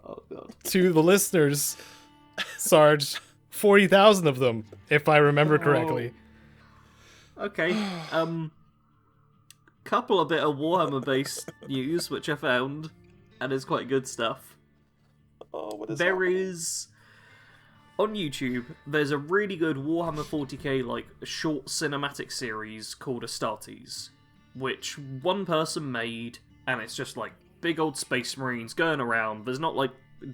Oh god. to the listeners, Sarge. 40,000 of them, if I remember correctly. Okay. Couple of bit of Warhammer based news which I found, and it's quite good stuff. Oh, what is There is on YouTube, there's a really good Warhammer 40k short cinematic series called Astartes, which one person made, and it's just big old space marines going around. There's not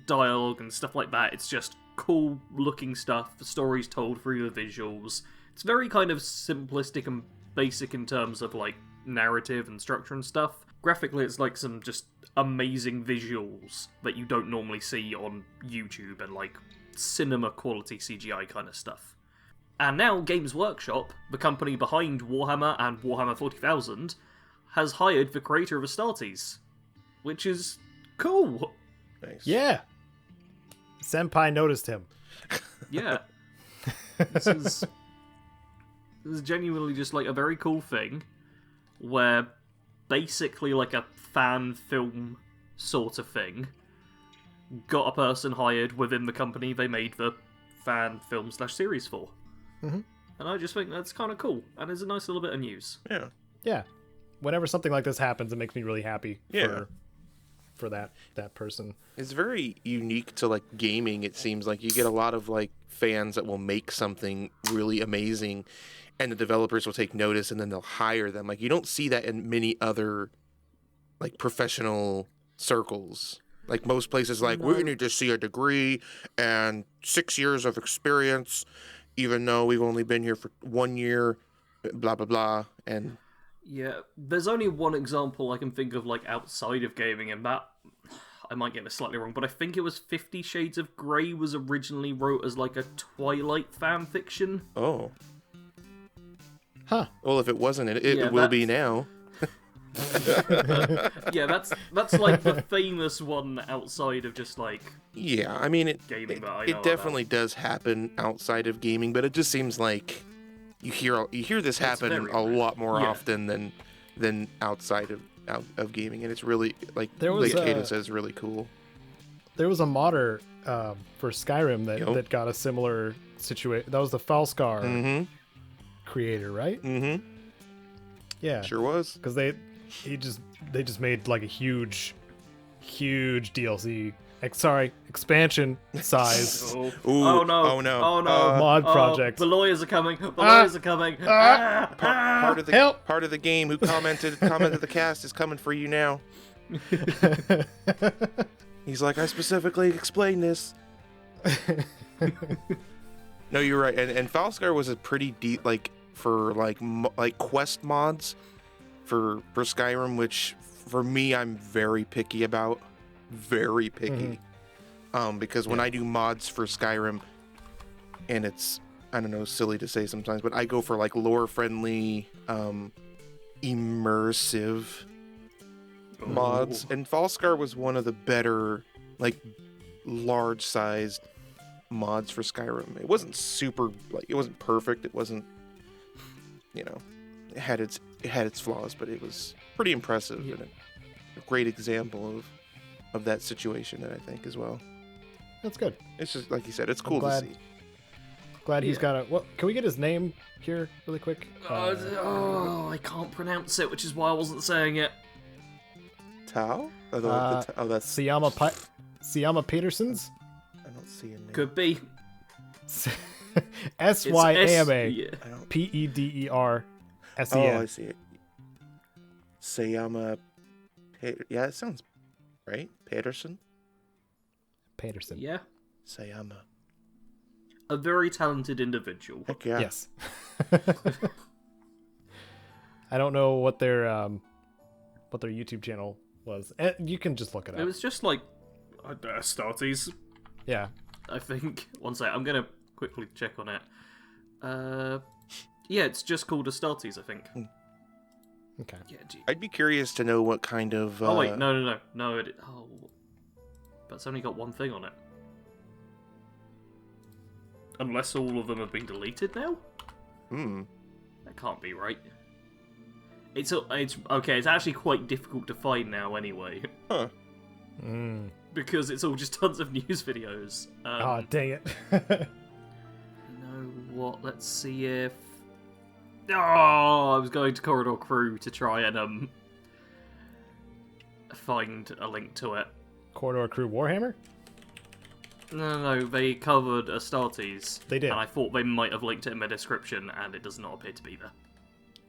dialogue and stuff like that. It's just cool looking stuff. The story's told through the visuals. It's very kind of simplistic and basic in terms of narrative and structure and stuff. Graphically, it's some just amazing visuals that you don't normally see on YouTube and cinema quality CGI kind of stuff. And now Games Workshop, the company behind Warhammer and Warhammer 40,000, has hired the creator of Astartes, which is cool. Nice. Yeah. Senpai noticed him. Yeah. This is genuinely just a very cool thing where basically a fan film sort of thing got a person hired within the company they made the fan film / series for. Mm-hmm. And I just think that's kind of cool, and it's a nice little bit of news. Yeah. Yeah. Whenever something like this happens, it makes me really happy for that person. It's very unique to gaming. It seems like you get a lot of fans that will make something really amazing, and the developers will take notice, and then they'll hire them. You don't see that in many other professional circles. Most places, we need to see a degree and 6 years of experience, even though we've only been here for 1 year, blah, blah, blah. And yeah, there's only one example I can think of outside of gaming, and that, I might get this slightly wrong, but I think it was 50 Shades of Grey was originally wrote as a Twilight fan fiction. Oh. Huh. Well, if it wasn't, it will be now. Yeah, that's the famous one outside of just Yeah, I mean gaming that I know it definitely does happen outside of gaming, but it just seems like you hear this happen a lot more often than outside of gaming, and it's really Caedo says, really cool. There was a modder for Skyrim that got a similar situation. That was the Falskar creator, right? Mm-hmm. Yeah, Sure was. Because they just made a huge DLC. Expansion size Oh. Ooh, Oh no! Oh no! Oh no! mod project. The lawyers are coming! The lawyers are coming! Part of the Help! part of the game who commented the cast is coming for you now. He's like, I specifically explained this. No, you're right. And Falskar was a pretty deep for quest mods. for Skyrim, which for me I'm very picky about. Very picky. Because when I do mods for Skyrim, and it's, I don't know, silly to say sometimes, but I go for like lore friendly, immersive mods, and Falskar was one of the better, like, large sized mods for Skyrim. It wasn't super, like, it wasn't perfect, it wasn't, you know, it had its flaws, but it was pretty impressive and a great example of that situation, I think, as well. That's good. It's just, like you said, it's cool to see. Glad he's got a... What, can we get his name here really quick? I can't pronounce it, which is why I wasn't saying it. Tao? That's Syama Petersons? I don't see a name. Could be. Syama Pedersen. Oh, I see it. Sayama. Yeah, it sounds right. Peterson. Yeah. Sayama. A very talented individual. Heck yeah. Yes. I don't know what their YouTube channel was. You can just look it up. It was just like Astartes. Yeah. I think. One sec. I'm gonna quickly check on it. Yeah, it's just called Astartes, I think. Okay. Yeah. I'd be curious to know what kind of. Oh wait, no. But it's only got one thing on it. Unless all of them have been deleted now? That can't be right. It's okay, it's actually quite difficult to find now anyway. Huh. Because it's all just tons of news videos. Dang it. You know what, let's see if... I was going to Corridor Crew to try and find a link to it. Corridor Crew Warhammer? No, they covered Astartes. They did. And I thought they might have linked it in the description, and it does not appear to be there.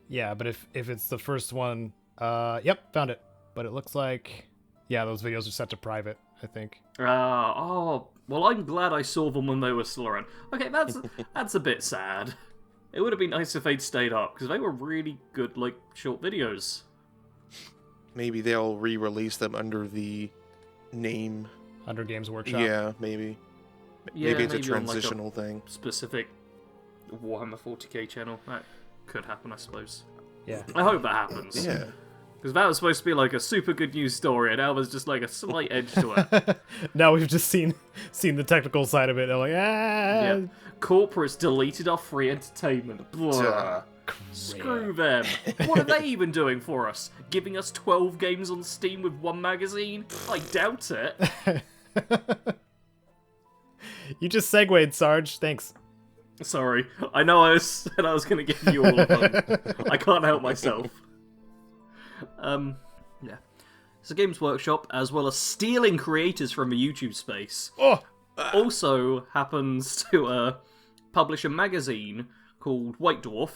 Yeah, but if it's the first one, yep, found it. But it looks like, yeah, those videos are set to private, I think. Well, I'm glad I saw them when they were still around. Okay, that's a bit sad. It would have been nice if they'd stayed up, because they were really good, like, short videos. Maybe they'll re-release them under the name. Under Games Workshop. Yeah, maybe. Yeah, maybe it's a on, like, transitional thing. Specific Warhammer 40k channel. That could happen, I suppose. Yeah. I hope that happens. Yeah. Because that was supposed to be like a super good news story, and now there's just like a slight edge to it. Now we've just seen the technical side of it. They're like, Yeah. Corporates deleted our free entertainment. Blah. Screw them. What are they even doing for us? Giving us 12 games on Steam with one magazine? I doubt it. You just segued, Sarge. Thanks. Sorry. I know I said I was going to give you all of them. I can't help myself. Yeah. So Games Workshop, as well as stealing creators from the YouTube space, also happens to publish a magazine called White Dwarf,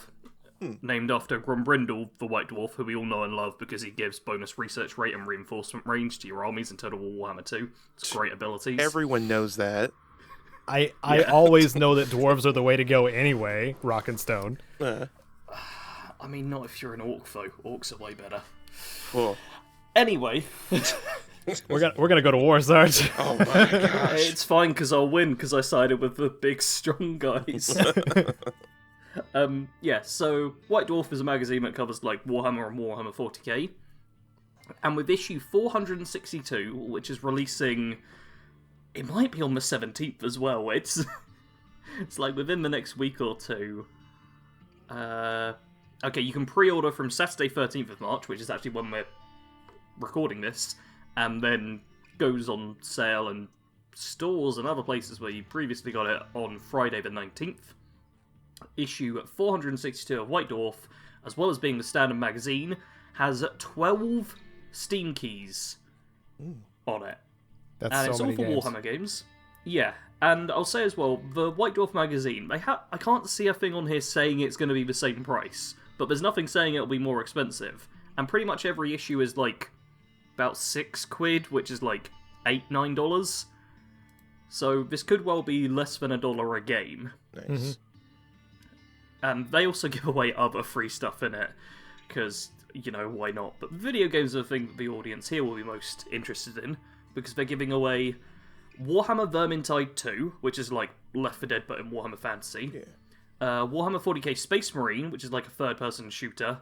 named after Grombrindle, the White Dwarf, who we all know and love because he gives bonus research rate and reinforcement range to your armies in Total War Warhammer 2. It's great abilities. Everyone knows that. I always know that dwarves are the way to go anyway, Rock and Stone. I mean, not if you're an orc, though. Orcs are way better. Well, anyway. We're gonna go to war, Sarge. Oh my gosh. It's fine, because I'll win, because I sided with the big, strong guys. Yeah, so White Dwarf is a magazine that covers like Warhammer and Warhammer 40k. And with issue 462, which is releasing... It might be on the 17th as well. It's like within the next week or two. Okay, you can pre-order from Saturday 13th of March, which is actually when we're recording this, and then goes on sale in stores and other places where you previously got it on Friday the 19th. Issue 462 of White Dwarf, as well as being the standard magazine, has 12 Steam keys on it. That's and so it's all many for games. Warhammer games. Yeah, and I'll say as well, the White Dwarf magazine, I can't see a thing on here saying it's going to be the same price, but there's nothing saying it'll be more expensive. And pretty much every issue is like about £6, which is like $8-9. So this could well be less than $1 a game. Nice. And they also give away other free stuff in it, because you know, why not? But video games are the thing that the audience here will be most interested in, because they're giving away Warhammer Vermintide 2, which is like Left 4 Dead but in Warhammer Fantasy. Yeah. Warhammer 40k Space Marine, which is like a third-person shooter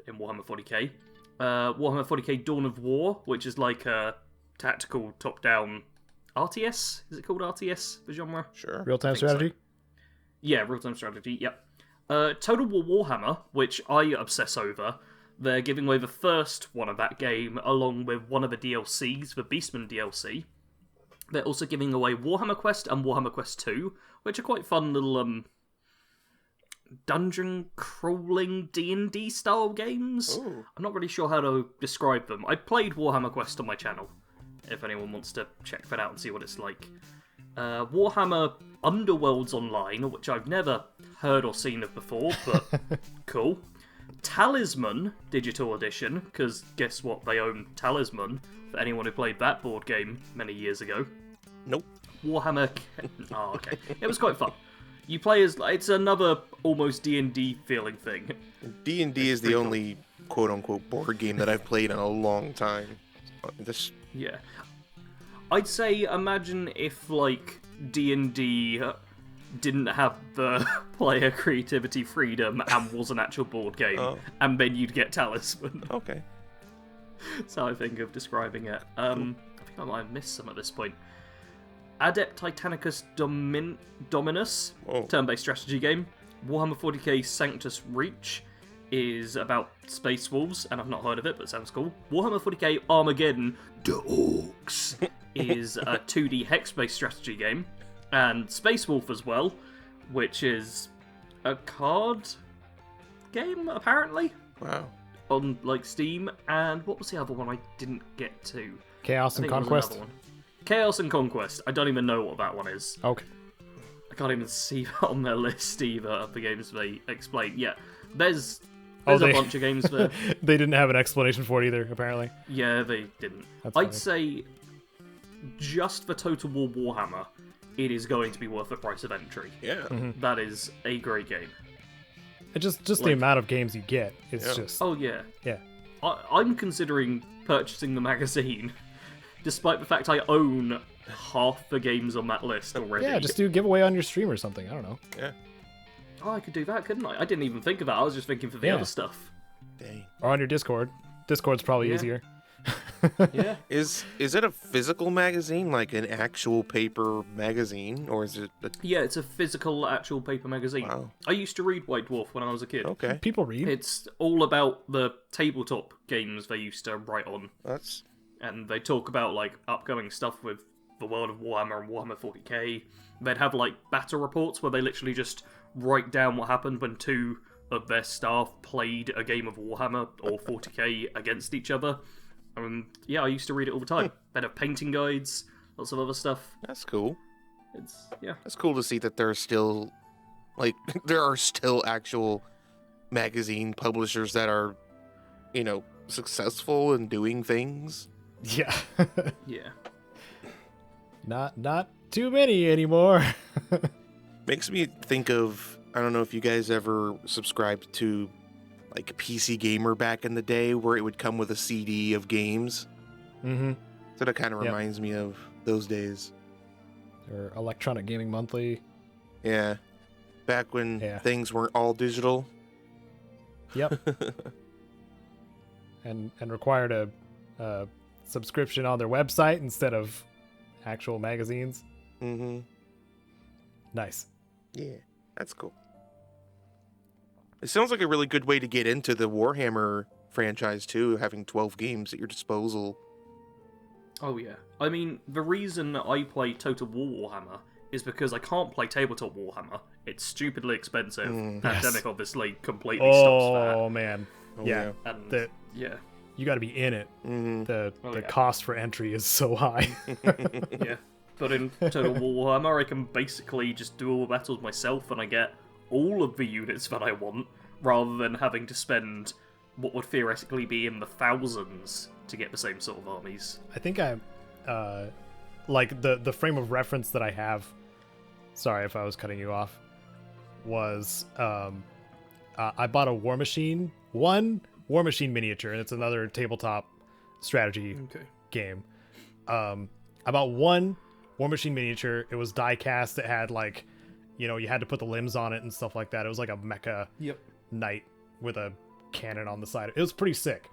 in Warhammer 40k. Warhammer 40k Dawn of War, which is like a tactical top-down RTS? Is it called RTS, the genre? Sure. Real-time strategy? So. Yeah, real-time strategy, yep. Total War Warhammer, which I obsess over. They're giving away the first one of that game, along with one of the DLCs, the Beastman DLC. They're also giving away Warhammer Quest and Warhammer Quest 2, which are quite fun little, dungeon crawling D&D style games. Ooh. I'm not really sure how to describe them. I played Warhammer Quest on my channel, if anyone wants to check that out and see what it's like. Warhammer Underworlds Online, which I've never heard or seen of before, but cool. Talisman Digital Edition, because guess what, they own Talisman, for anyone who played that board game many years ago. Nope. Warhammer... Oh, okay. It was quite fun. You play as... It's another almost D&D feeling thing. D&D is the only quote-unquote board game that I've played in a long time. This... Yeah. I'd say, imagine if, like, D&D didn't have the player creativity freedom and was an actual board game, and then you'd get Talisman. Okay. That's how I think of describing it. I think I might have missed some at this point. Adept Titanicus Dominus, turn-based strategy game. Warhammer 40k Sanctus Reach is about space wolves, and I've not heard of it, but it sounds cool. Warhammer 40k Armageddon Dogs is a 2D hex-based strategy game. And Space Wolf as well, which is a card game, apparently. Wow. On, like, Steam. And what was the other one I didn't get to? Chaos and Conquest? Chaos and Conquest. I don't even know what that one is. Okay. I can't even see that on their list either of the games they explain. Yeah, there's a bunch of games there. They didn't have an explanation for it either, apparently. Yeah, they didn't. I'd say just for Total War Warhammer, it is going to be worth the price of entry. Yeah. Mm-hmm. That is a great game. It just the amount of games you get is just... Oh, yeah. Yeah. I'm considering purchasing the magazine, despite the fact I own half the games on that list already. Yeah, just do a giveaway on your stream or something. I don't know. Yeah. Oh, I could do that, couldn't I? I didn't even think of that. I was just thinking for the other stuff. Dang. Or on your Discord. Discord's probably easier. Yeah. Is it a physical magazine, like an actual paper magazine, or is it? Yeah, it's a physical, actual paper magazine. Wow. I used to read White Dwarf when I was a kid. Okay. People read. It's all about the tabletop games they used to write on, That's and they talk about like upcoming stuff with the world of Warhammer and Warhammer 40k. They'd have like battle reports where they literally just write down what happened when two of their staff played a game of Warhammer or 40k against each other. Yeah, I used to read it all the time. They'd have painting guides, lots of other stuff. that's cool. Yeah. That's cool to see that there's still, like, there are still actual magazine publishers that are, successful in doing things. Yeah. Yeah. Not too many anymore. Makes me think of, I don't know if you guys ever subscribed to like PC Gamer back in the day, where it would come with a CD of games. Mm-hmm. So that kind of reminds me of those days. Or Electronic Gaming Monthly. Yeah. Back when things weren't all digital. Yep. and required a subscription on their website instead of actual magazines. Mm-hmm. Nice. Yeah, that's cool. It sounds like a really good way to get into the Warhammer franchise, too, having 12 games at your disposal. Oh, yeah. I mean, the reason I play Total War Warhammer is because I can't play Tabletop Warhammer. It's stupidly expensive. Pandemic, obviously, completely stops that. Oh, man. Yeah. And, you got to be in it. Mm-hmm. The cost for entry is so high. Yeah. But in Total War Warhammer, I can basically just do all the battles myself, and I get all of the units that I want, rather than having to spend what would theoretically be in the thousands to get the same sort of armies. I think I'm, like, the frame of reference that I have, sorry if I was cutting you off, was, I bought a War Machine 1 War Machine Miniature, and it's another tabletop strategy game. About one War Machine Miniature. It was die cast. It had like, you had to put the limbs on it and stuff like that. It was like a mecha knight with a cannon on the side. It was pretty sick.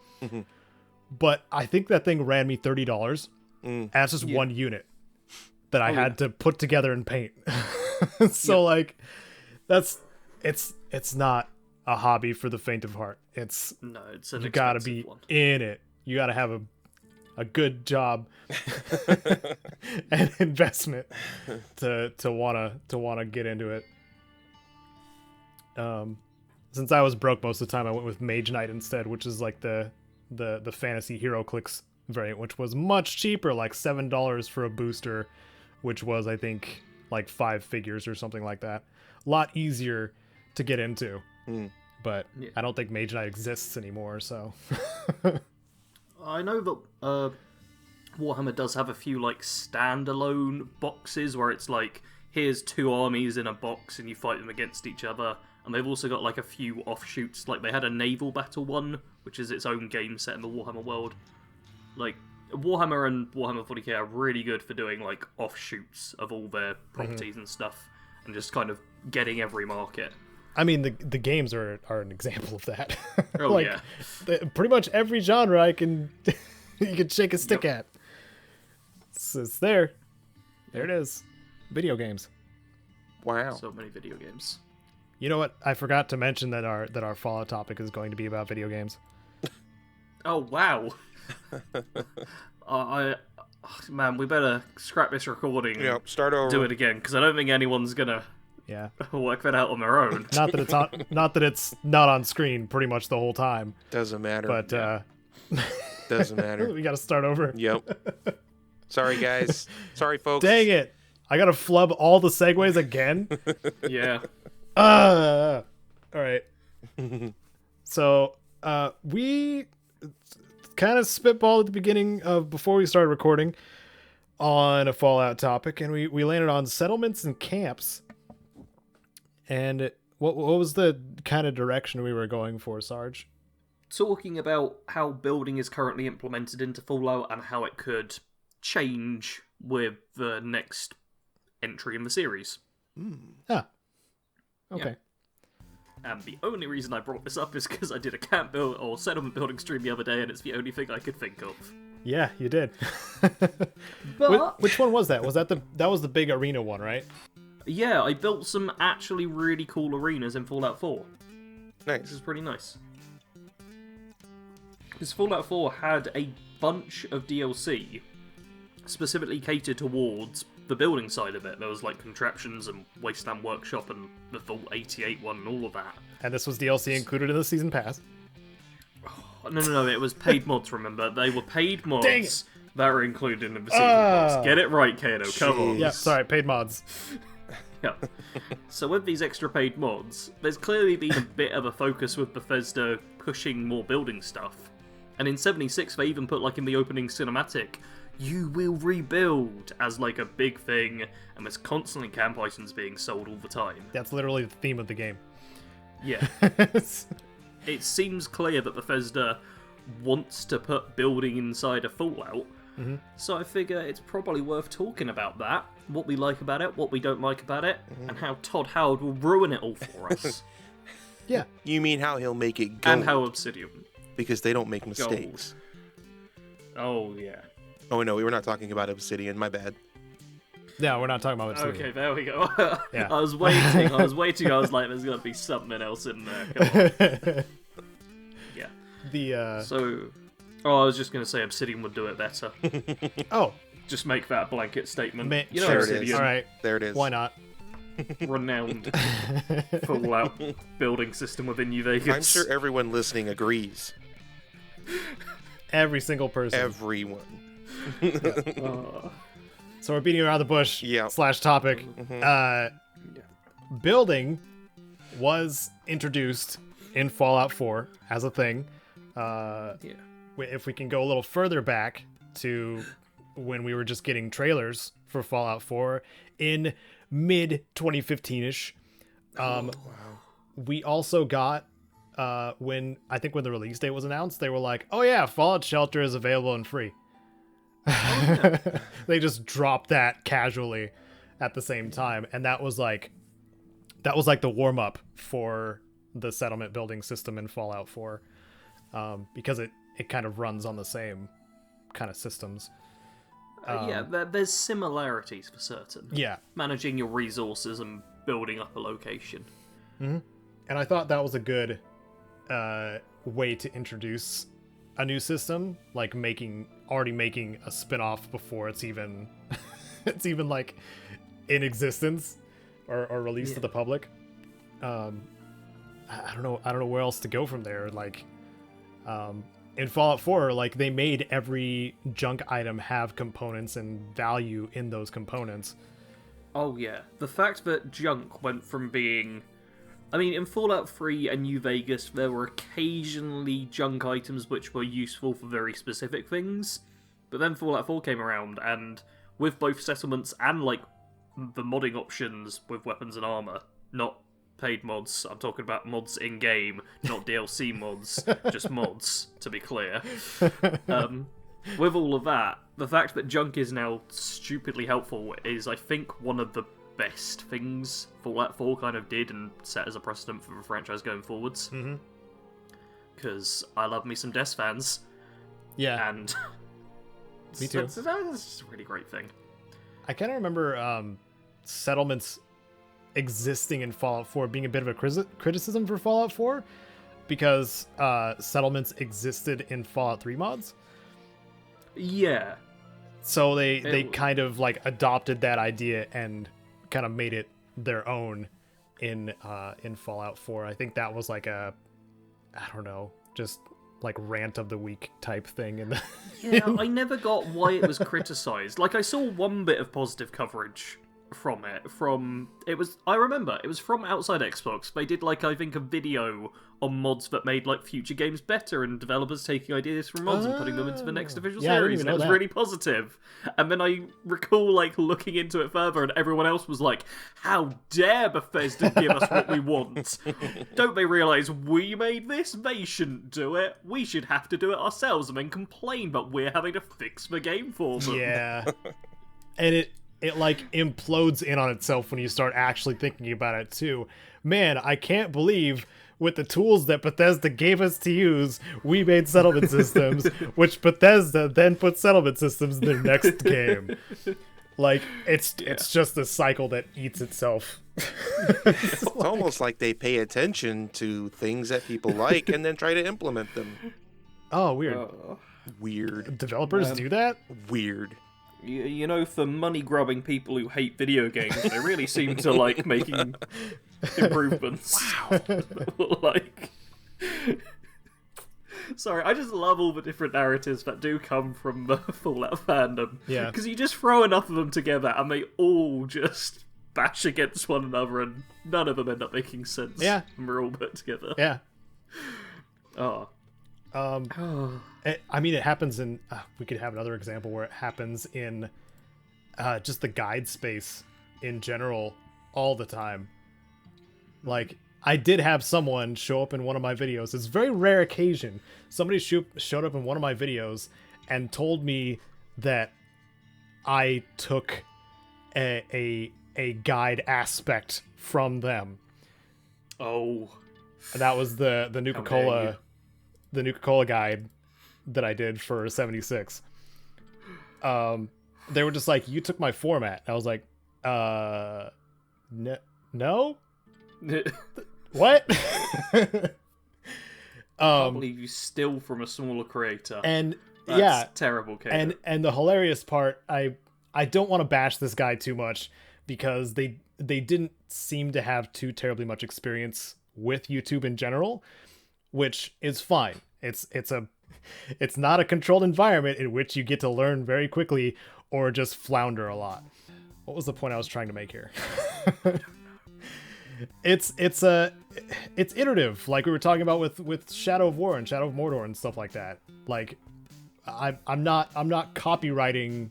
But I think that thing ran me $30. And that's just one unit that I had to put together and paint. So like, it's not a hobby for the faint of heart. It's an you gotta be one. in it. You gotta have a good job and investment to wanna get into it. Since I was broke most of the time, I went with Mage Knight instead, which is like the fantasy HeroClix variant, which was much cheaper, like $7 for a booster, which was I think like 5 figures or something like that. A lot easier to get into. But I don't think Mage Knight exists anymore, so I know that Warhammer does have a few like standalone boxes where it's like, here's 2 armies in a box and you fight them against each other. And they've also got like a few offshoots. Like they had a naval battle one, which is its own game set in the Warhammer world. Like Warhammer and Warhammer 40k are really good for doing like offshoots of all their properties and stuff, and just kind of getting every market. I mean, the games are an example of that. Oh like, yeah, pretty much every genre you can shake a stick at. It's there. There it is. Video games. Wow. So many video games. You know what? I forgot to mention that our Fallout topic is going to be about video games. Oh wow. Man, we better scrap this recording. Yep, start over. Do it again, because I don't think anyone's gonna work that out on their own. Not that it's not on screen pretty much the whole time. Doesn't matter. But doesn't matter. We got to start over. Yep. Sorry guys. Sorry folks. Dang it! I gotta flub all the segues again. Yeah. All right. So we kind of spitballed at the beginning of before we started recording on a Fallout topic, and we landed on settlements and camps. And what was the kind of direction we were going for, Sarge? Talking about how building is currently implemented into Fallout and how it could change with the next entry in the series. Ah. Okay. Yeah. And the only reason I brought this up is because I did a camp build or settlement building stream the other day, and it's the only thing I could think of. Yeah, you did. But which one was that? Was that the big arena one, right? Yeah, I built some actually really cool arenas in Fallout 4. Nice. This is pretty nice. Because Fallout 4 had a bunch of DLC specifically catered towards the building side of it. There was like contraptions and Wasteland Workshop and the Vault 88 one and all of that. And this was DLC included in the season pass. No, it was paid mods, remember? They were paid mods Dang it. that were included in the season pass. Get it right, Caedo, come on. Yeah, sorry, paid mods. Yeah. So with these extra paid mods, there's clearly been a bit of a focus with Bethesda pushing more building stuff. And in 76, they even put, like, in the opening cinematic, you will rebuild as, like, a big thing, and there's constantly camp items being sold all the time. That's literally the theme of the game. Yeah. It seems clear that Bethesda wants to put building inside a Fallout, so I figure it's probably worth talking about that, what we like about it, what we don't like about it, and how Todd Howard will ruin it all for us. Yeah. You mean how he'll make it gold? And how Obsidian. Because they don't make mistakes. Oh, yeah. Oh, no, we were not talking about Obsidian. My bad. No, we're not talking about Obsidian. Okay, there we go. Yeah. I was waiting. I was like, there's got to be something else in there. Come on. Yeah. So, I was just going to say Obsidian would do it better. Oh. Just make that blanket statement. You know, there Obsidian. it is. All right. There it is. Why not? Renowned Fallout building system within New Vegas. I'm sure everyone listening agrees. Every single person. Everyone. So we're beating around the bush. Yeah. / topic. Building was introduced in Fallout 4 as a thing. If we can go a little further back to when we were just getting trailers for Fallout 4 in mid 2015ish, we also got when the release date was announced, they were like, "Oh yeah, Fallout Shelter is available and free." They just dropped that casually at the same time, and that was like the warm up for the settlement building system in Fallout 4, because it kind of runs on the same kind of systems. There's similarities for certain. Yeah, managing your resources and building up a location. Mm-hmm. And I thought that was a good way to introduce a new system, like already making a spin-off before it's even like in existence or released to the public. I don't know where else to go from there. Like, in Fallout 4, like, they made every junk item have components and value in those components. Oh yeah, the fact that junk went from being, I mean, in Fallout 3 and New Vegas, there were occasionally junk items which were useful for very specific things, but then Fallout 4 came around, and with both settlements and, like, the modding options with weapons and armor, not paid mods, I'm talking about mods in-game, not DLC mods, just mods, to be clear. With all of that, the fact that junk is now stupidly helpful is, I think, one of the best things Fallout 4 kind of did and set as a precedent for the franchise going forwards. Because I love me some Des fans. Yeah. And me too. That's just a really great thing. I kind of remember settlements existing in Fallout 4 being a bit of a criticism for Fallout 4, because settlements existed in Fallout 3 mods. Yeah. So they kind of like adopted that idea and kind of made it their own in Fallout 4. I think that was like I don't know, just like rant of the week type thing in the Yeah, I never got why it was criticized. Like, I saw one bit of positive coverage from it. I remember it was from outside Xbox. They did, like, I think a video on mods that made, like, future games better, and developers taking ideas from mods and putting them into the next official series, and it was really positive. And then I recall, like, looking into it further, and everyone else was like, how dare Bethesda give us what we want? Don't they realise we made this? They shouldn't do it. We should have to do it ourselves and then complain that we're having to fix the game for them. Yeah. And it like implodes in on itself when you start actually thinking about it too. Man, I can't believe with the tools that Bethesda gave us to use, we made settlement systems, which Bethesda then put settlement systems in their next game. Like, it's just a cycle that eats itself. It's almost like they pay attention to things that people like and then try to implement them. Oh, weird. Weird. Developers do that? Weird. You know, for money-grubbing people who hate video games, they really seem to like making improvements. Wow. Like, sorry, I just love all the different narratives that do come from the Fallout fandom. Yeah. Because you just throw enough of them together and they all just bash against one another and none of them end up making sense. Yeah. And we're all put together. Yeah. Oh. I mean, it happens in... we could have another example where it happens in just the guide space in general all the time. Like, I did have someone show up in one of my videos. It's a very rare occasion. Somebody showed up in one of my videos and told me that I took a guide aspect from them. Oh. And that was the Nuka-Cola... the Nuka-Cola guide that I did for 76. They were just like, you took my format. I was like, no? What? I can't believe you steal from a smaller creator. And That's terrible, Caedo. And the hilarious part, I don't want to bash this guy too much because they didn't seem to have too terribly much experience with YouTube in general, which is fine. It's not a controlled environment in which you get to learn very quickly or just flounder a lot. What was the point I was trying to make here? It's iterative, like we were talking about with Shadow of War and Shadow of Mordor and stuff like that. Like, I'm not copywriting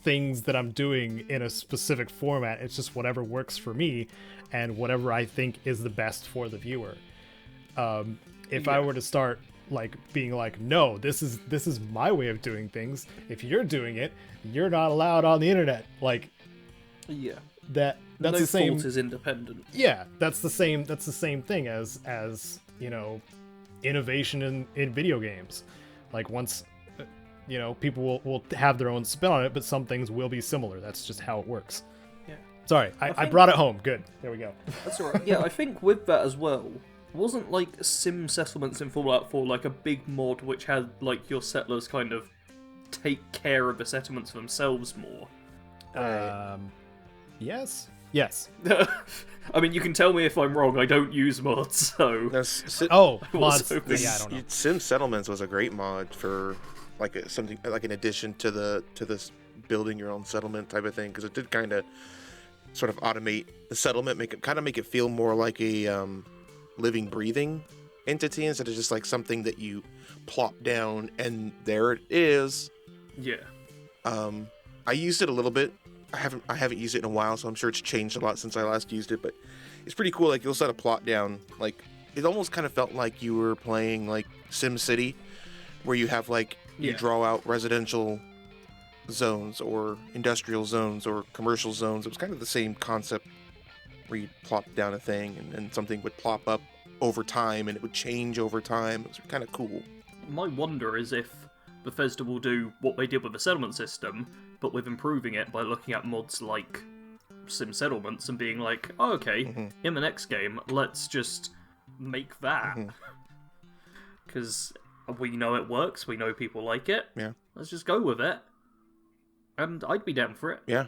things that I'm doing in a specific format. It's just whatever works for me and whatever I think is the best for the viewer. if I were to start like being like, no, this is my way of doing things. If you're doing it, you're not allowed on the internet. Like, yeah, that's no the same. fault is independent. Yeah, that's the same thing as you know, innovation in video games. Like once, you know, people will have their own spin on it, but some things will be similar. That's just how it works. Yeah. Sorry, I brought it home. Good. There we go. That's alright. Yeah, I think with that as well, wasn't like sim settlements in Fallout 4 like a big mod which had like your settlers kind of take care of the settlements themselves more? Yes. I mean, you can tell me if I'm wrong. I don't use mods, so. Mods. hoping- Yeah, I don't know. Sim Settlements was a great mod for like something like an addition to this building your own settlement type of thing, because it did kind of sort of automate the settlement, make it feel more like a living, breathing entity instead of just like something that you plop down and there it is. Yeah. I used it a little bit. I haven't used it in a while, so I'm sure it's changed a lot since I last used it, but it's pretty cool. Like, you'll set a plot down, like, it almost kind of felt like you were playing like Sim City, where you have like, you draw out residential zones or industrial zones or commercial zones. It was kind of the same concept, where you plop down a thing and something would plop up over time and it would change over time. It was kind of cool. My wonder is if Bethesda will do what they did with the settlement system, but with improving it by looking at mods like Sim Settlements and being like, oh, okay, in the next game, let's just make that. Because we know it works, we know people like it. Yeah. Let's just go with it. And I'd be down for it. Yeah.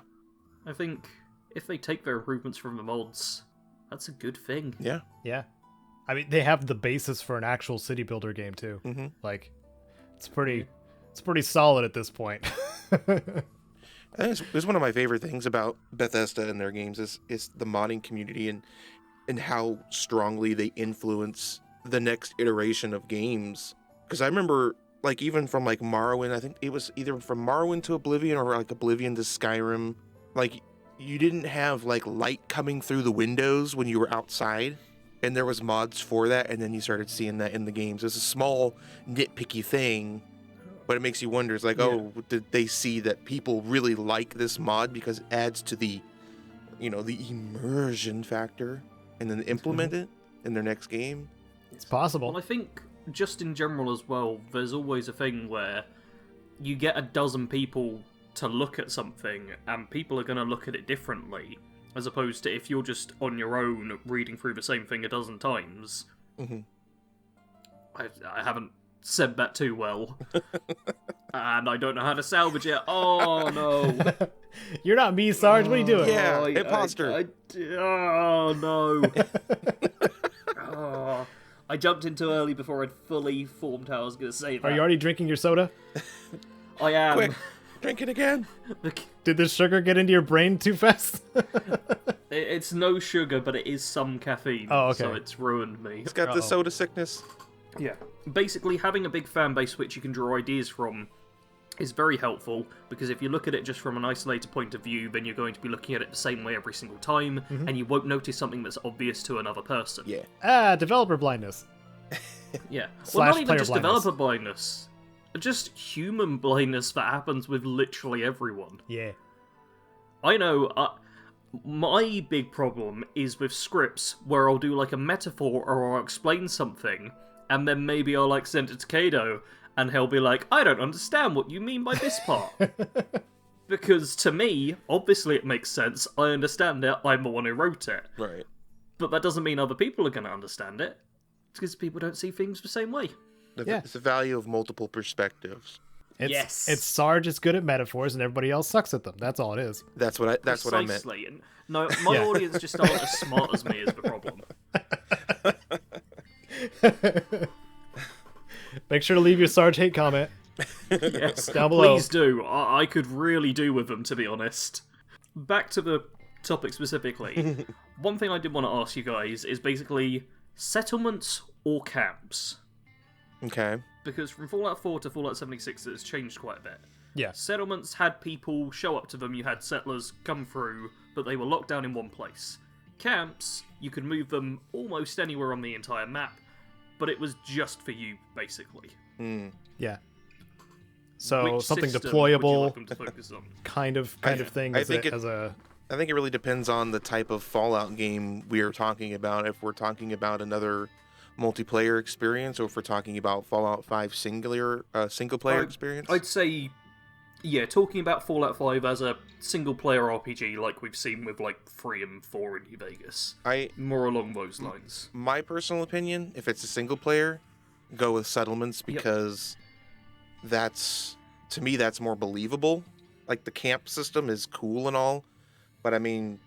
I think if they take their improvements from the mods, that's a good thing. Yeah. Yeah. I mean, they have the basis for an actual city builder game too. Like, it's pretty solid at this point. I think it's one of my favorite things about Bethesda and their games is the modding community and how strongly they influence the next iteration of games. Because I remember, like, even from like Morrowind, I think it was either from Morrowind to Oblivion or like Oblivion to Skyrim, like, you didn't have like light coming through the windows when you were outside, and there was mods for that, and then you started seeing that in the games. It's a small nitpicky thing, but it makes you wonder. It's like, oh, did they see that people really like this mod because it adds to the, you know, the immersion factor, and then implement it in their next game? It's possible. Well, I think just in general as well, there's always a thing where you get a dozen people to look at something, and people are going to look at it differently, as opposed to if you're just on your own reading through the same thing a dozen times. I haven't said that too well. And I don't know how to salvage it. Oh, no. You're not me, Sarge. What are you doing? Yeah, imposter. Oh, no. I jumped in too early before I'd fully formed how I was going to say that. Are you already drinking your soda? I am. Quick, drink it again. Did the sugar get into your brain too fast? It's no sugar, but it is some caffeine. Oh, okay. So it's ruined me. It's got the soda sickness. Yeah. Basically, having a big fan base which you can draw ideas from is very helpful, because if you look at it just from an isolated point of view, then you're going to be looking at it the same way every single time, and you won't notice something that's obvious to another person. Yeah. Developer blindness. Yeah. Well, Slash not even player just blindness. developer blindness. Just human blindness that happens with literally everyone. Yeah. I know, my big problem is with scripts where I'll do like a metaphor or I'll explain something, and then maybe I'll like send it to Caedo, and he'll be like, I don't understand what you mean by this part. Because to me, obviously it makes sense, I understand it, I'm the one who wrote it. Right. But that doesn't mean other people are going to understand it. It's because people don't see things the same way. It's the value of multiple perspectives. It's Sarge is good at metaphors and everybody else sucks at them. That's all it is. That's what I meant. Precisely. And no, my audience just aren't as smart as me is the problem. Make sure to leave your Sarge hate comment. Yes, down below. please do. I could really do with them, to be honest. Back to the topic specifically. One thing I did want to ask you guys is basically settlements or camps. Okay. Because from Fallout 4 to Fallout 76, it's changed quite a bit. Yeah. Settlements had people show up to them, you had settlers come through, but they were locked down in one place. Camps, you could move them almost anywhere on the entire map, but it was just for you, basically. Yeah. So Which something system deployable, would you like them to focus on? kind of thing. I as think a, as a I think it really depends on the type of Fallout game we are talking about. If we're talking about another multiplayer experience, or if we're talking about Fallout 5 single player experience. I'd say, yeah, talking about Fallout 5 as a single-player RPG like we've seen with, like, 3 and 4 in New Vegas. More along those lines. My personal opinion, if it's a single player, go with settlements, because to me, that's more believable. Like, the camp system is cool and all, but I mean,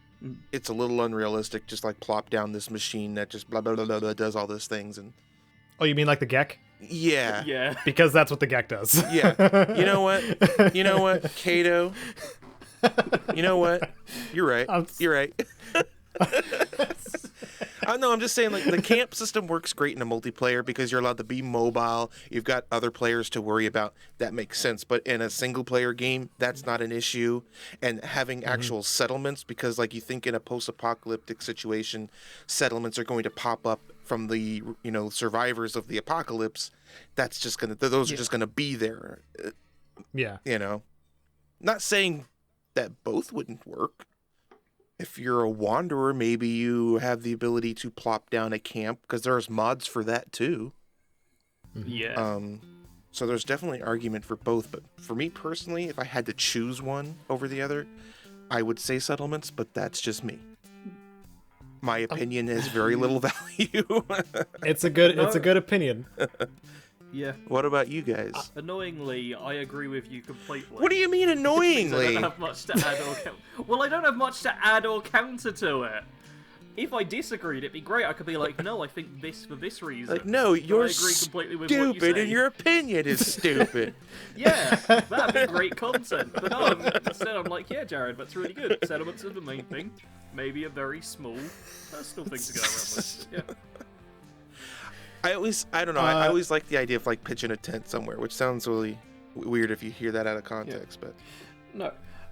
it's a little unrealistic, just like plop down this machine that just blah, blah, blah, blah, blah, does all those things. And Oh, you mean like the Gek? yeah. Yeah. Because that's what the Gek does. Yeah. You know what, Caedo? You know what? You're right. You're right. No, I'm just saying, like, the camp system works great in a multiplayer because you're allowed to be mobile. You've got other players to worry about. That makes sense. But in a single-player game, that's not an issue. And having actual settlements, because, like, you think in a post-apocalyptic situation, settlements are going to pop up from the, survivors of the apocalypse. That's just gonna, those are just gonna be there. Yeah. Not saying that both wouldn't work. If you're a wanderer, maybe you have the ability to plop down a camp, because there's mods for that too. Yeah. So there's definitely argument for both, but for me personally, if I had to choose one over the other, I would say settlements, but that's just me. My opinion has very little value. It's a good opinion. Yeah. What about you guys? Annoyingly, I agree with you completely. What do you mean annoyingly? I don't have much to add or I don't have much to add or counter to it. If I disagreed, it'd be great. I could be like, no, I think this for this reason. Like, no, you're I agree completely with what you stupid, say. and your opinion is stupid. Yeah, that'd be great content. But no, instead I'm like, yeah, Jared, that's really good. Settlements are the main thing. Maybe a very small personal thing to go around with. Yeah. I don't know. I always like the idea of, like, pitching a tent somewhere, which sounds really weird if you hear that out of context. But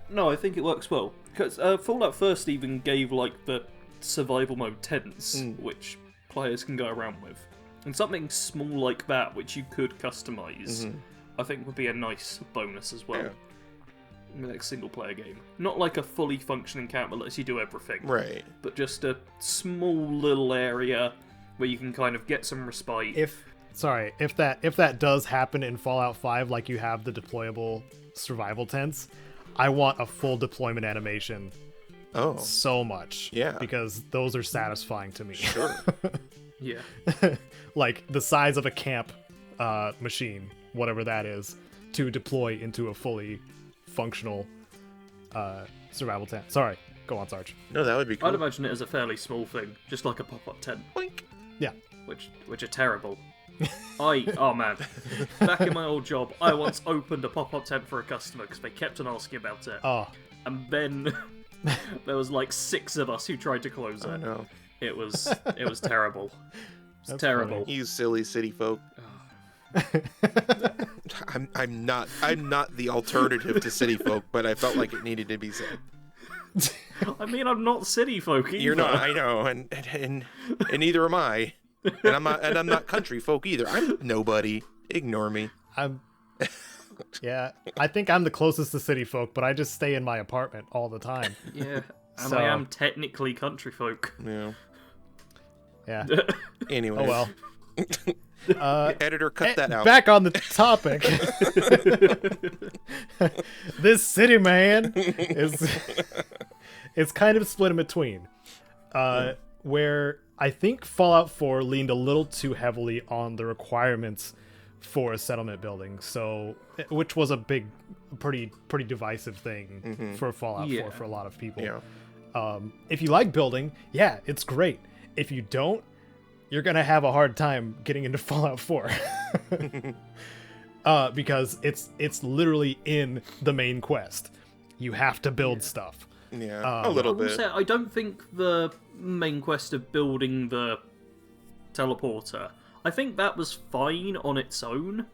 no, I think it works well, because Fallout First even gave, like, the survival mode tents, which players can go around with, and something small like that, which you could customize, I think would be a nice bonus as well. In the next single player game, not like a fully functioning camp that lets you do everything, right? But just a small little area where you can kind of get some respite. If that does happen in Fallout 5, like you have the deployable survival tents, I want a full deployment animation. Oh, so much. Yeah, because those are satisfying to me. Sure. Yeah. Like the size of a camp machine, whatever that is, to deploy into a fully functional survival tent. Sorry, go on, Sarge. No, that would be cool. I'd imagine it as a fairly small thing, just like a pop-up tent. Boink. Yeah. Which are terrible. Oh man, back in my old job, I once opened a pop-up tent for a customer because they kept on asking about it. Oh. And then there was like 6 of us who tried to close it. I know. It was terrible. It's terrible. Funny. You silly city folk. I'm not the alternative to city folk, but I felt like it needed to be said. I mean, I'm not city folk either. You're not, I know, and neither am I. And I'm not country folk either. I'm nobody. Ignore me. Yeah, I think I'm the closest to city folk, but I just stay in my apartment all the time. Yeah, and I am technically country folk. Yeah. Yeah. Anyway. Oh well. Editor, cut that out. Back on the topic. This city man is kind of split in between. Where I think Fallout 4 leaned a little too heavily on the requirements for a settlement building, which was a pretty divisive thing for Fallout 4 for a lot of people. Yeah. If you like building, yeah, it's great. If you don't, you're gonna have a hard time getting into Fallout 4. Because it's literally in the main quest. You have to build stuff. Yeah, a little bit. I don't think the main quest of building the teleporter, I think that was fine on its own,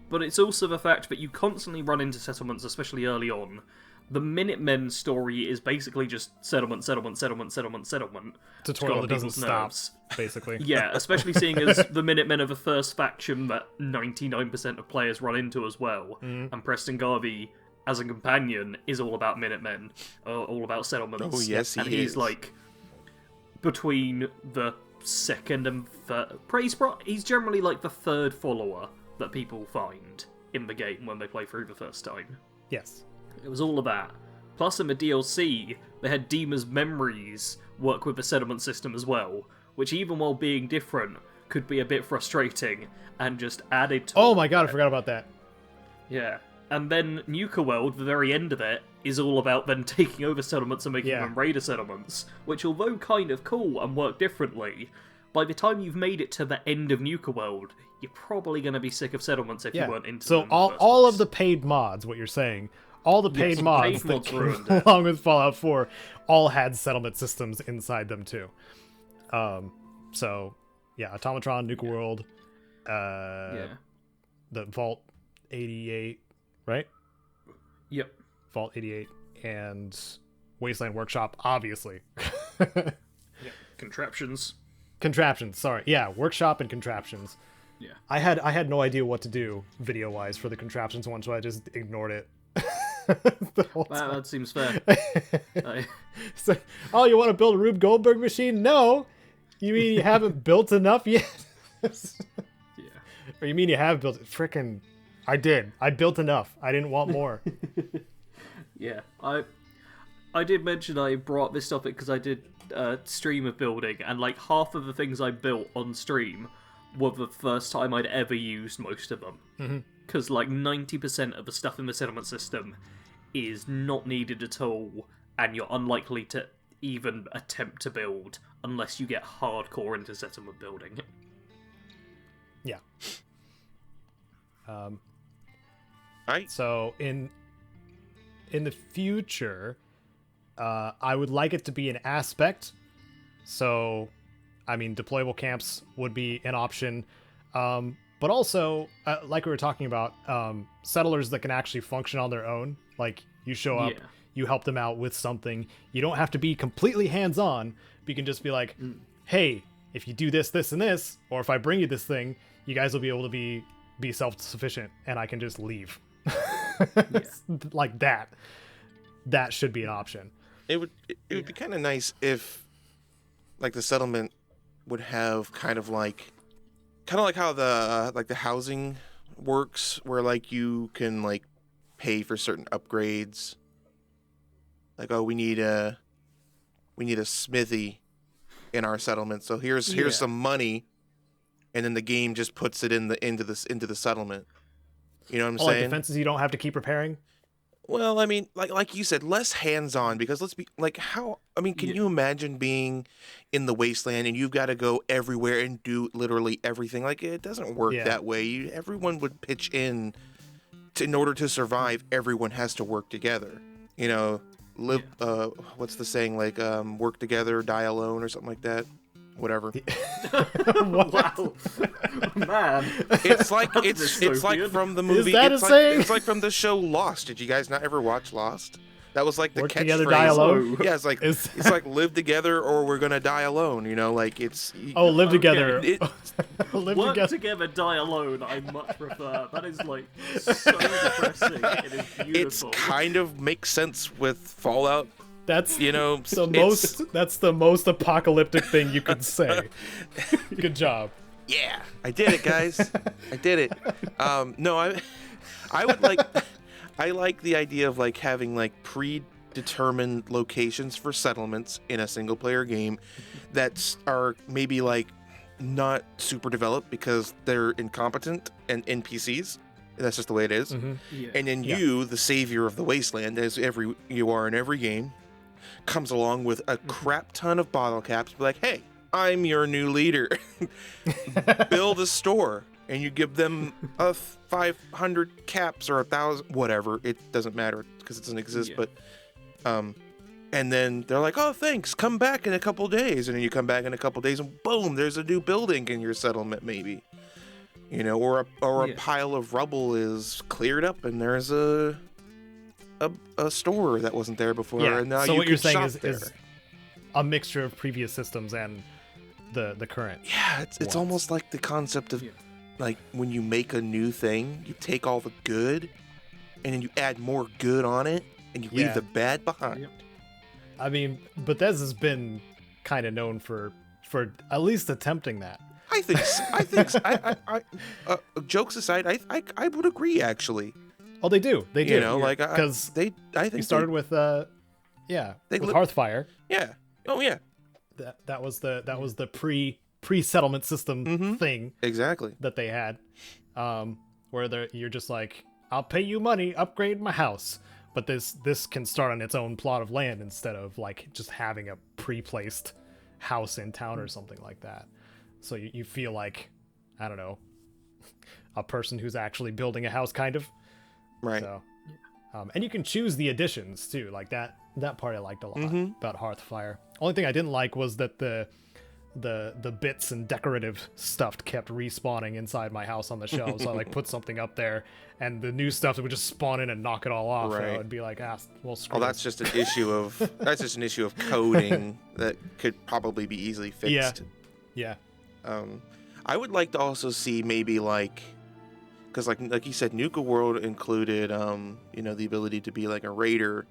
but it's also the fact that you constantly run into settlements, especially early on, the Minutemen story is basically just settlement. Tutorial that doesn't stop, nerves. basically. Yeah, especially seeing as the Minutemen are the first faction that 99% of players run into as well. And Preston Garvey, as a companion, is all about Minutemen, all about settlements. Oh, yes, he and is. he's like between the second and third. He's generally like the third follower that people find in the game when they play through the first time. Yes. It was all of that. Plus, in the DLC, they had Dima's memories work with the settlement system as well, which, even while being different, could be a bit frustrating and just added to. Oh my god, I forgot about that. Yeah. And then Nuka World, the very end of it, is all about then taking over settlements and making them raider settlements, which, although kind of cool and work differently, by the time you've made it to the end of Nuka World, you're probably going to be sick of settlements if you weren't into them. So all of the paid mods, what you're saying, all the paid mods that came along with Fallout 4 all had settlement systems inside them too. So yeah, Automatron, Nuka World, the Vault 88, right? Yep. Vault 88 and Wasteland Workshop, obviously. Contraptions. Contraptions, sorry. Yeah, Workshop and Contraptions. Yeah. I had no idea what to do video-wise for the Contraptions one, so I just ignored it. That seems fair. It's like, oh, you want to build a Rube Goldberg machine? No. You mean you haven't built enough yet? Yeah. Or you mean you have built it? Frickin', I did. I built enough. I didn't want more. Yeah. I did mention I brought this topic because I did stream of building, and like half of the things I built on stream were the first time I'd ever used most of them. Because like 90% of the stuff in the settlement system is not needed at all, and you're unlikely to even attempt to build unless you get hardcore into settlement building. Yeah. Right. So in the future, I would like it to be an aspect. So, I mean, deployable camps would be an option. But also, like we were talking about, settlers that can actually function on their own. Like, you show up, you help them out with something. You don't have to be completely hands-on, but you can just be like, hey, if you do this, this, and this, or if I bring you this thing, you guys will be able to be self-sufficient, and I can just leave. Like that. That should be an option. It would be kind of nice if, like, the settlement would have kind of like how the housing works, where like you can like pay for certain upgrades. Like, oh, we need a smithy in our settlement, so here's some money, and then the game just puts it into the settlement. You know what I'm saying? Like defenses you don't have to keep repairing. Well, I mean, like you said, less hands-on, because let's be like, can you imagine being in the wasteland and you've got to go everywhere and do literally everything? Like, it doesn't work that way. Everyone would pitch in order to survive. Everyone has to work together. You know, what's the saying? Like, work together, die alone, or something like that. Whatever. Wow, man! It's like from the movie. Is that a saying? It's like from the show Lost. Did you guys not ever watch Lost? That was like the work catchphrase. Together, die alone. Yeah, it's like live together or we're gonna die alone. You know, like it's. Oh, live together. Work together, die alone. I much prefer. That is like so depressing. It is beautiful. It's kind of makes sense with Fallout. That's That's the most apocalyptic thing you could say. Good job. Yeah, I did it, guys. I did it. No, I would like. I like the idea of like having like predetermined locations for settlements in a single player game that are maybe like not super developed because they're incompetent and NPCs. That's just the way it is. Mm-hmm. Yeah. And then you, the savior of the wasteland, as you are in every game, comes along with a crap ton of bottle caps. Be like, hey, I'm your new leader. Build a store, and you give them 500 caps or 1,000, whatever. It doesn't matter because it doesn't exist. But, and then they're like, oh, thanks. Come back in a couple days, and then you come back in a couple days, and boom, there's a new building in your settlement, maybe. You know, or a pile of rubble is cleared up, and there's a a store that wasn't there before, Yeah. and now So you what can you're saying shop is there. a mixture of previous systems and the current. Yeah, it's almost like the concept of like when you make a new thing, you take all the good, and then you add more good on it, and you leave the bad behind. Yep. I mean, Bethesda's been kind of known for at least attempting that. I think jokes aside, I would agree actually. Oh, they do. They do. You know, like because I think you started with with Hearthfire. Yeah. Oh yeah. That was the pre-settlement system thing Exactly. that they had, where you're just like, I'll pay you money, upgrade my house, but this can start on its own plot of land instead of like just having a pre-placed house in town or something like that. So you feel like, I don't know, a person who's actually building a house, kind of. Right. So, and you can choose the additions too. Like that part I liked a lot about Hearthfire. Only thing I didn't like was that the bits and decorative stuff kept respawning inside my house on the shelves. So I like put something up there, and the new stuff would just spawn in and knock it all off. Right. And I would be like, well, screw Oh, that's just an issue of coding that could probably be easily fixed. Yeah. I would like to also see maybe like, because like you said, Nuka World included the ability to be like a raider.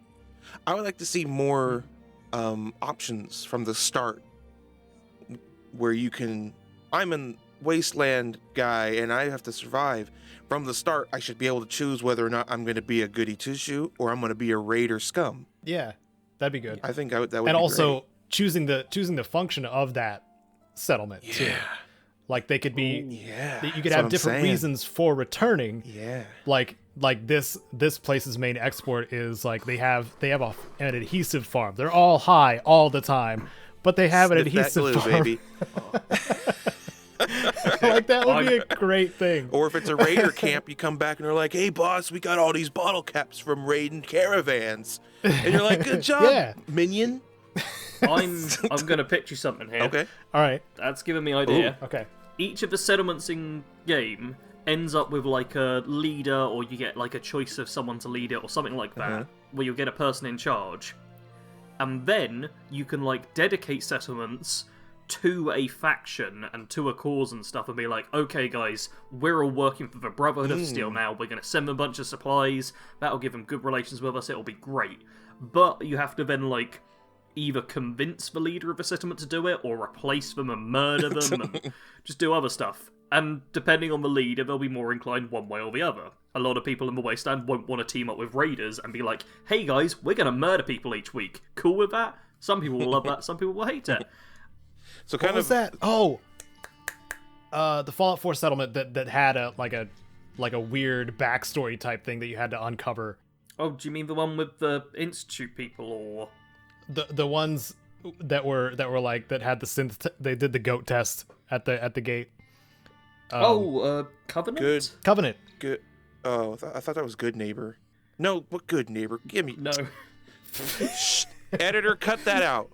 I would like to see more options from the start, where you can. I'm a wasteland guy and I have to survive. From the start, I should be able to choose whether or not I'm going to be a goody two-shoe or I'm going to be a raider scum. Yeah, that'd be good. I think that would. And also choosing the function of that settlement too. Like they could be. You could have different reasons for returning. Yeah. Like this place's main export is like they have an adhesive farm. They're all high all the time, but they have an adhesive farm. Baby. Like that would be a great thing. Or if it's a raider camp, you come back and they're like, "Hey boss, we got all these bottle caps from raiding caravans," and you're like, "Good job, minion." I'm gonna pitch you something here. Okay. All right. That's giving me an idea. Ooh, okay. Each of the settlements in game ends up with like a leader, or you get like a choice of someone to lead it, or something like that, where you'll get a person in charge, and then you can like dedicate settlements to a faction and to a cause and stuff, and be like, okay guys, we're all working for the Brotherhood of Steel now, we're going to send them a bunch of supplies, that'll give them good relations with us, it'll be great. But you have to then like either convince the leader of a settlement to do it, or replace them and murder them and just do other stuff. And depending on the leader, they'll be more inclined one way or the other. A lot of people in the Wasteland won't want to team up with raiders and be like, hey guys, we're going to murder people each week. Cool with that? Some people will love that, some people will hate it. So what was that? Oh, the Fallout 4 settlement that had a weird backstory type thing that you had to uncover. Oh, do you mean the one with the Institute people, or the ones that were like that had the synth? They did the goat test at the gate. Covenant. Good. Covenant. Good. Oh, I thought that was Good Neighbor. No, what Good Neighbor? Give me. No. Shh. Editor, cut that out.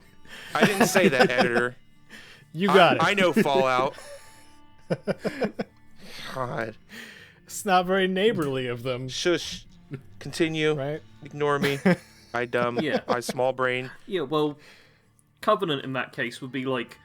I didn't say that, editor. You got it. I know Fallout. God. It's not very neighborly of them. Shush. Continue. Right? Ignore me. I dumb. Yeah. I small brain. Yeah, well, Covenant in that case would be like,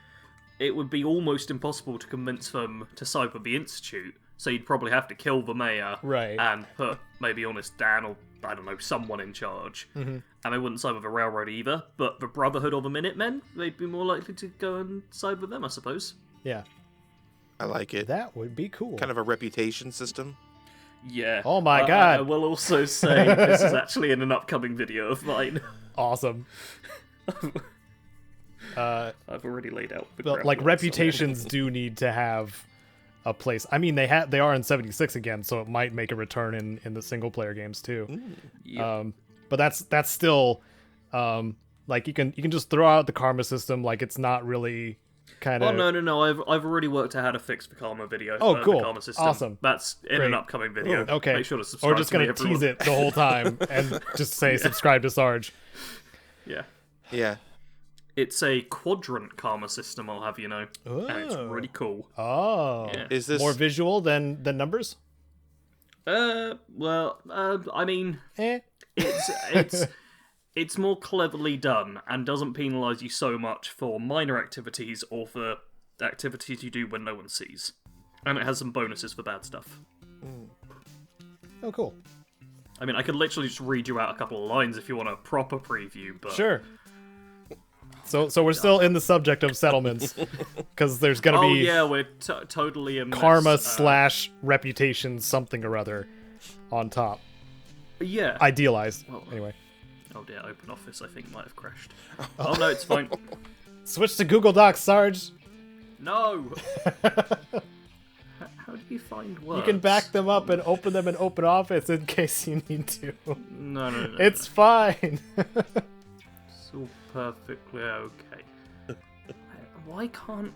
it would be almost impossible to convince them to side with the Institute, so you'd probably have to kill the mayor, Right. and put maybe Honest Dan or, I don't know, someone in charge. And they wouldn't side with the Railroad either, but the Brotherhood or the Minutemen, they'd be more likely to go and side with them, I suppose. Yeah. I like it. That would be cool. Kind of a reputation system. Yeah. Oh my God. I will also say this is actually in an upcoming video of mine. Awesome. I've already laid out the But groundwork, like so- reputations do need to have a place. I mean, they are in 76 again, so it might make a return in the single player games too. Yeah. But that's still like you can just throw out the karma system. Like it's not really kind of. Oh no! I've already worked out how to fix the karma video. Oh, cool. The karma system. Awesome. That's in Great. an upcoming video. Ooh, okay. Make sure to subscribe. Or just to me, gonna everyone. tease it the whole time and just say subscribe to Sarge. Yeah. Yeah. It's a quadrant karma system, I'll have you know. Oh. And it's really cool. Oh, Yeah. Is this more visual than numbers? I mean, Eh. It's more cleverly done and doesn't penalise you so much for minor activities or for activities you do when no one sees. And it has some bonuses for bad stuff. Oh, cool. I mean, I could literally just read you out a couple of lines if you want a proper preview, but... Sure. So we're still in the subject of settlements, because there's going to be... Oh, yeah, we're totally in karma / reputation something or other on top. Yeah. Idealized. Well, anyway. Oh dear, OpenOffice I think might have crashed. Oh no, it's fine. Switch to Google Docs, Sarge. No! How do you find words? You can back them up and open them in OpenOffice in case you need to. No. It's fine. It's all perfectly okay. Why can't...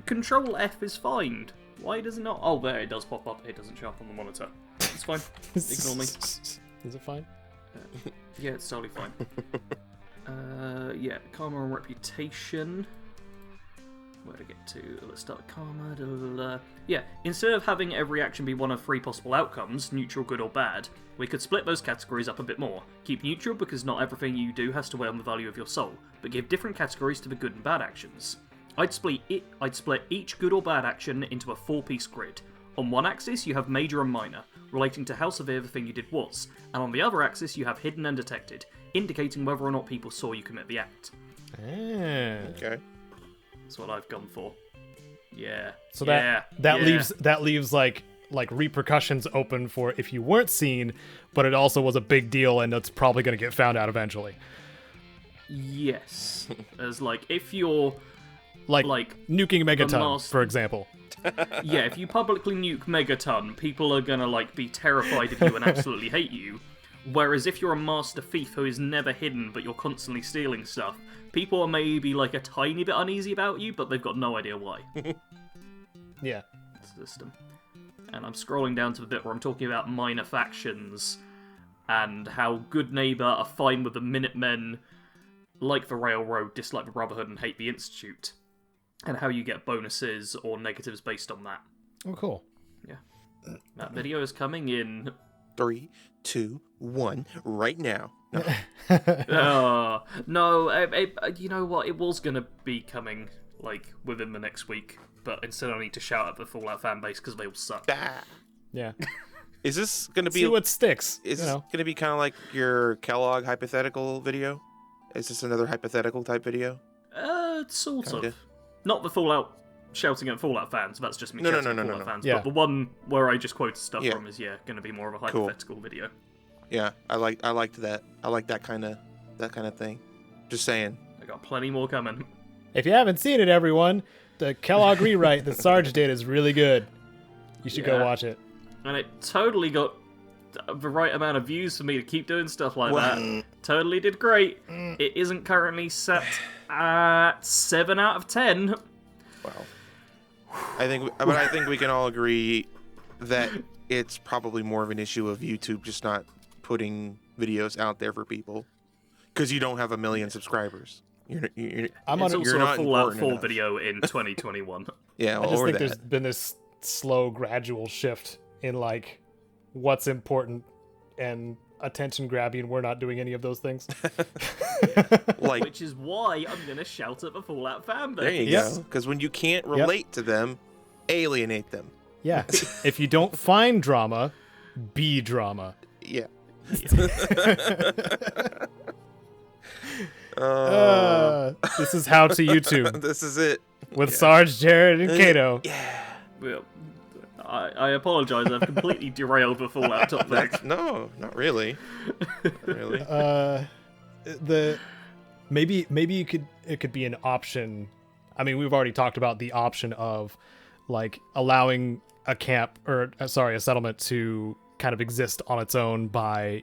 Control F is fine. Why does it not... Oh, there it does pop up. It doesn't show up on the monitor. It's fine. Ignore me. Is it fine? Yeah, it's totally fine. Yeah, karma and reputation. Where to get to? Let's start with karma. Yeah, instead of having every action be one of 3 possible outcomes, neutral, good, or bad, we could split those categories up a bit more. Keep neutral because not everything you do has to weigh on the value of your soul, but give different categories to the good and bad actions. I'd split each good or bad action into a 4-piece grid. On one axis, you have major and minor, relating to how severe the thing you did was, and on the other axis, you have hidden and detected, indicating whether or not people saw you commit the act. Okay. That's what I've gone for. Yeah. So that leaves like repercussions open for if you weren't seen, but it also was a big deal and it's probably going to get found out eventually. Yes. As if you're like nuking Megaton, for example. Yeah, if you publicly nuke Megaton, people are gonna be terrified of you and absolutely hate you. Whereas if you're a master thief who is never hidden but you're constantly stealing stuff, people are maybe a tiny bit uneasy about you, but they've got no idea why. Yeah. System. And I'm scrolling down to the bit where I'm talking about minor factions and how good neighbor are fine with the Minutemen, like the Railroad, dislike the Brotherhood, and hate the Institute. And how you get bonuses or negatives based on that. Oh, cool. Yeah. That video is coming in... 3, 2, 1, right now. No. No, you know what? It was going to be coming, within the next week. But instead I need to shout at the Fallout fan base because they all suck. Bah. Yeah. Is this going to be... See what sticks. Is this going to be kind of like your Kellogg hypothetical video? Is this another hypothetical type video? Sort Kinda. of. Not the Fallout shouting at Fallout fans, that's just me shouting at Fallout fans. Yeah. But the one where I just quoted stuff from is, going to be more of a hypothetical video. Yeah, I liked that. I like that kind of thing. Just saying. I got plenty more coming. If you haven't seen it, everyone, the Kellogg rewrite that Sarge did is really good. You should go watch it. And it totally got the right amount of views for me to keep doing stuff like that. Totally did great. It isn't currently set at 7 out of 10. Wow. I think we can all agree that it's probably more of an issue of YouTube just not putting videos out there for people because you don't have 1 million subscribers. It's also a Fallout 4 video in 2021. Yeah, I just think there's been this slow, gradual shift in what's important and attention grabbing. We're not doing any of those things. Which is why I'm gonna shout at the Fallout fanbase. There you go. Because when you can't relate to them, alienate them. Yeah. If you don't find drama, be drama. Yeah. This is How to YouTube. This is it. With Sarge, Jared, and Caedo. Yeah. Well, I apologize. I've completely derailed the Fallout topic. No, not really. Not really. Maybe it could be an option. I mean, we've already talked about the option of allowing a settlement to kind of exist on its own by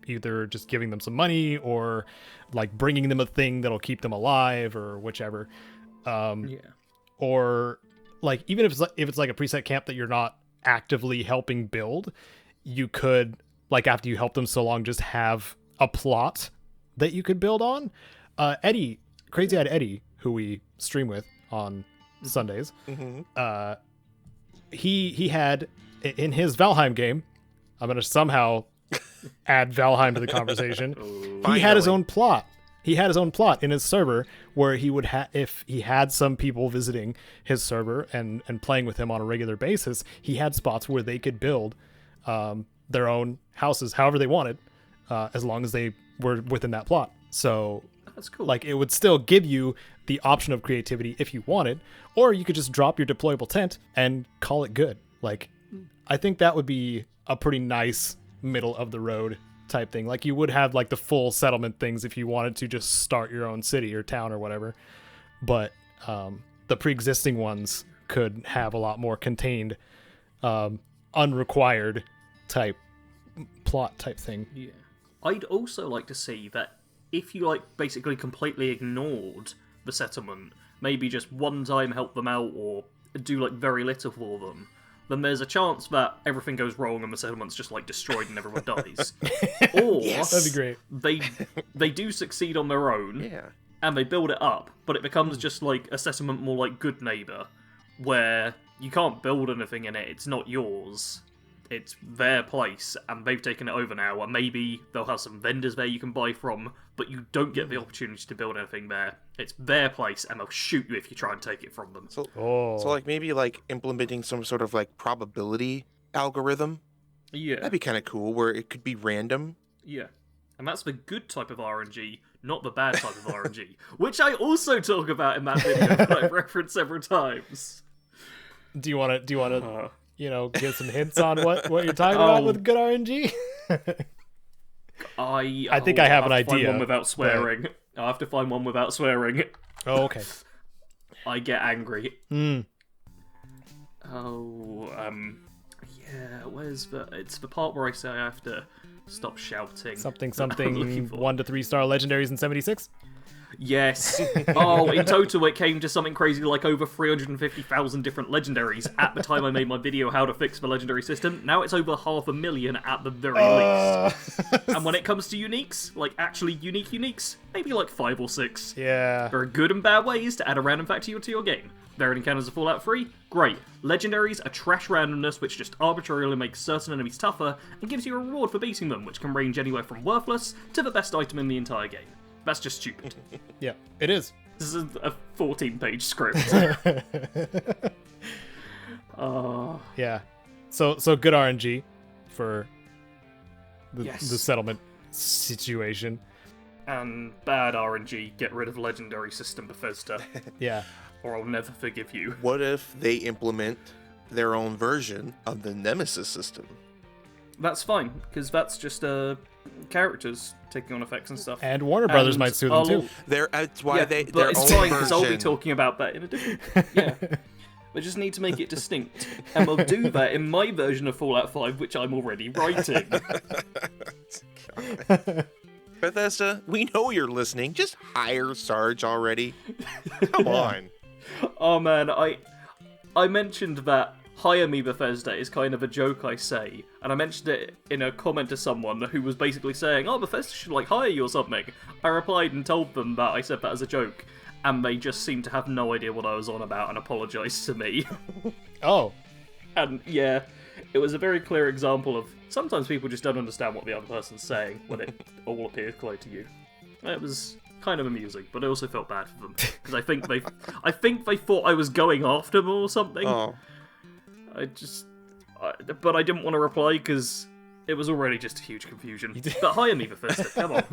either just giving them some money or bringing them a thing that'll keep them alive or whichever. Or even if it's a preset camp that you're not actively helping build, you could after you help them so long just have a plot that you could build on. Eddie, Crazy Eyed Eddie, who we stream with on Sundays, he had in his Valheim game, I'm gonna somehow add Valheim to the conversation. Oh. He had his own plot. He had his own plot in his server where he would if he had some people visiting his server and playing with him on a regular basis, he had spots where they could build their own houses however they wanted, as long as they were within that plot. So That's cool. like it would still give you the option of creativity if you wanted, or you could just drop your deployable tent and call it good. Like I think that would be a pretty nice middle of the road type thing. Like you would have like the full settlement things if you wanted to just start your own city or town or whatever, but the pre-existing ones could have a lot more contained, unrequired type plot type thing. Yeah. I'd also like to see that if you like basically completely ignored the settlement, maybe just one time help them out or do like very little for them, then there's a chance that everything goes wrong and the settlement's just like destroyed and everyone dies. Or That'd be great. they do succeed on their own, Yeah. and they build it up, but it becomes just like a settlement more like Good Neighbor, where you can't build anything in it, it's not yours. It's their place, and they've taken it over now, and maybe they'll have some vendors there you can buy from, but you don't get the opportunity to build anything there. It's their place, and they'll shoot you if you try and take it from them. So, Oh, so like maybe like implementing some sort of like probability algorithm. Yeah, That'd be kind of cool, where it could be random. yeah. And that's the good type of RNG, not the bad type of RNG, which I also talk about in that video that I've referenced several times. do you want to give some hints on what you're talking about with good RNG? I think I have an to find idea, one without swearing. I have to find one without swearing. Oh, okay. I get angry. Mm. Oh, yeah. Where's the? It's the part where I say I have to stop shouting. Something that I'm looking for. 1 to 3 star legendaries in 76. Yes. Oh, in total it came to something crazy like over 350,000 different legendaries at the time I made my video how to fix the legendary system. Now it's over 500,000 at the very least. And when it comes to uniques, like actually unique uniques, maybe like 5 or 6. Yeah. There are good and bad ways to add a random factor to your game. Variant encounters of Fallout 3? Great. Legendaries are trash randomness which just arbitrarily makes certain enemies tougher and gives you a reward for beating them, which can range anywhere from worthless to the best item in the entire game. That's just stupid. Yeah, it is. This is a 14-page script. Yeah. So good RNG for the Yes. settlement situation. And bad RNG, get rid of legendary system, Bethesda, Yeah. or I'll never forgive you. What if they implement their own version of the Nemesis system? That's fine, because that's just characters taking on effects and stuff. And Warner Brothers And might sue them too. That's why Yeah, they but their it's own fine, version. because I'll be talking about that in a different... Yeah. They just need to make it distinct. And we'll do that in my version of Fallout 5, which I'm already writing. Bethesda, we know you're listening. Just hire Sarge already. Come on. Oh man, I mentioned that hire me Bethesda is kind of a joke I say, and I mentioned it in a comment to someone who was basically saying, oh, Bethesda should like hire you or something. I replied and told them that I said that as a joke, and they just seemed to have no idea what I was on about and apologised to me. Oh. And yeah, it was a very clear example of sometimes people just don't understand what the other person's saying when it all appears clear to you. It was kind of amusing, but I also felt bad for them because I think they thought I was going after them or something. Oh. But I didn't want to reply because it was already just a huge confusion. But hire me, Bethesda, come on.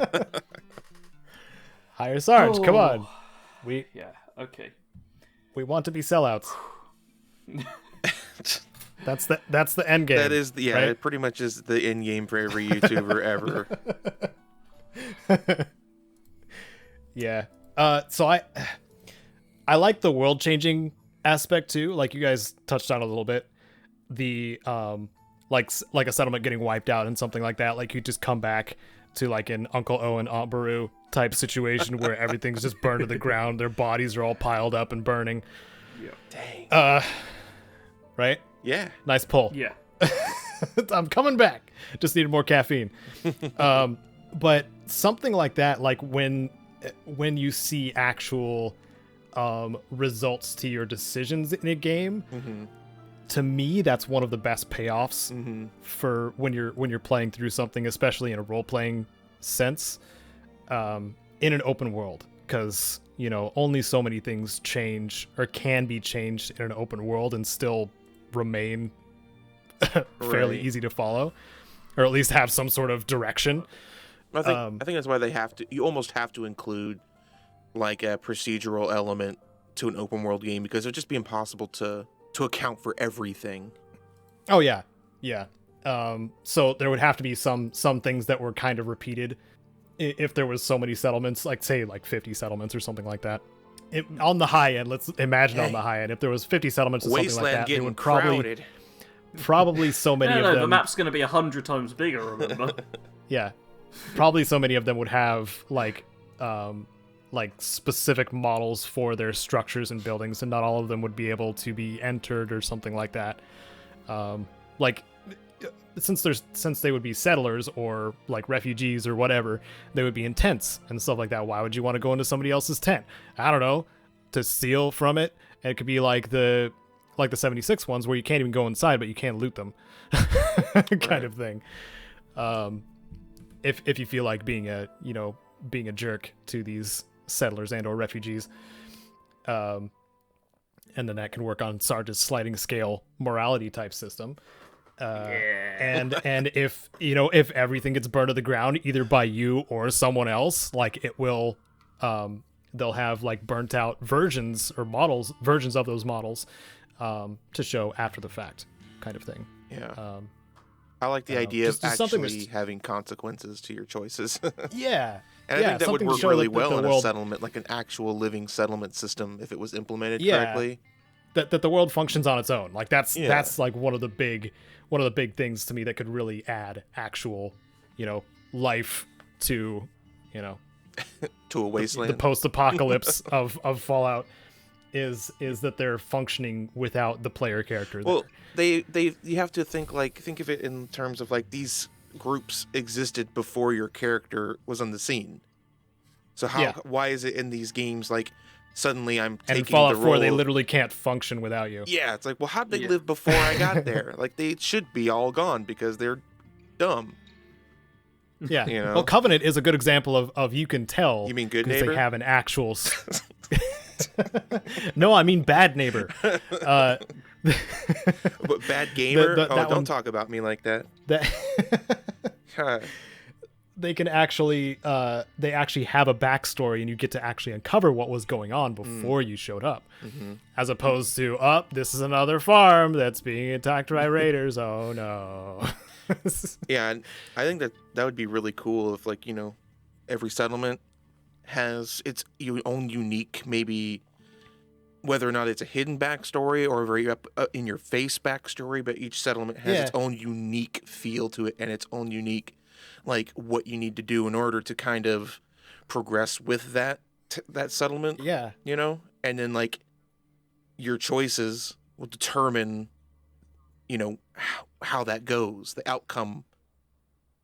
Hire Sarge, come on. Yeah, okay. We want to be sellouts. That's the end game. That is, right? it pretty much is the end game for every YouTuber ever. Yeah. So I like the world changing aspect too. Like you guys touched on a little bit. The like a settlement getting wiped out and something like that. Like you just come back to like an Uncle Owen, Aunt Beru type situation where everything's just burned to the ground. Their bodies are all piled up and burning. Yeah. Dang. Right? Yeah. Nice pull. Yeah. I'm coming back. Just needed more caffeine. But something like that, like when you see actual results to your decisions in a game, to me, that's one of the best payoffs for when you're playing through something, especially in a role-playing sense, in an open world, because only so many things change or can be changed in an open world and still remain fairly easy to follow, or at least have some sort of direction. I think that's why you almost have to include like a procedural element to an open world game, because it would just be impossible to account for everything. Oh yeah. So there would have to be some things that were kind of repeated if there was so many settlements, like say like 50 settlements or something like that. On the high end, let's imagine on the high end, if there was 50 settlements or something like that, it would probably so many of them. The map's going to be 100 times bigger, remember? Yeah. Probably so many of them would have like specific models for their structures and buildings, and not all of them would be able to be entered or something like that. Since they would be settlers or like refugees or whatever, they would be in tents and stuff like that. Why would you want to go into somebody else's tent? I don't know, to steal from it. And it could be like the 76 ones where you can't even go inside, but you can loot them, kind of thing. If you feel like being a jerk to these settlers and or refugees, and then that can work on Sarge's sliding scale morality type system. And if everything gets burned to the ground either by you or someone else, like it will, they'll have like burnt out versions of those models to show after the fact, kind of thing. Yeah. I like the idea of actually having consequences to your choices. Yeah. And I think that would work really well in a settlement, like an actual living settlement system, if it was implemented correctly. That the world functions on its own. Like that's like one of the big things to me that could really add actual, life to, to a wasteland. The post-apocalypse of Fallout is that they're functioning without the player character. Well, you have to think of it in terms of like these groups existed before your character was on the scene. So why is it in these games like suddenly I'm taking the role? And in Fallout 4, they literally can't function without you. Yeah, it's like, well, how'd they live before I got there? Like they should be all gone because they're dumb. Yeah. Well, Covenant is a good example of you can tell. You mean Good Neighbor? They have an actual. No, I mean Bad Neighbor. But Bad Gamer? Don't talk about me like that. They can actually, they actually have a backstory, and you get to actually uncover what was going on before you showed up, as opposed to, this is another farm that's being attacked by raiders. Oh no. Yeah, and I think that would be really cool if, like, every settlement has its own unique, maybe whether or not it's a hidden backstory or a very in your face backstory, but each settlement has its own unique feel to it and its own unique, like, what you need to do in order to kind of progress with that settlement. Yeah. And then, like, your choices will determine, how that goes, the outcome,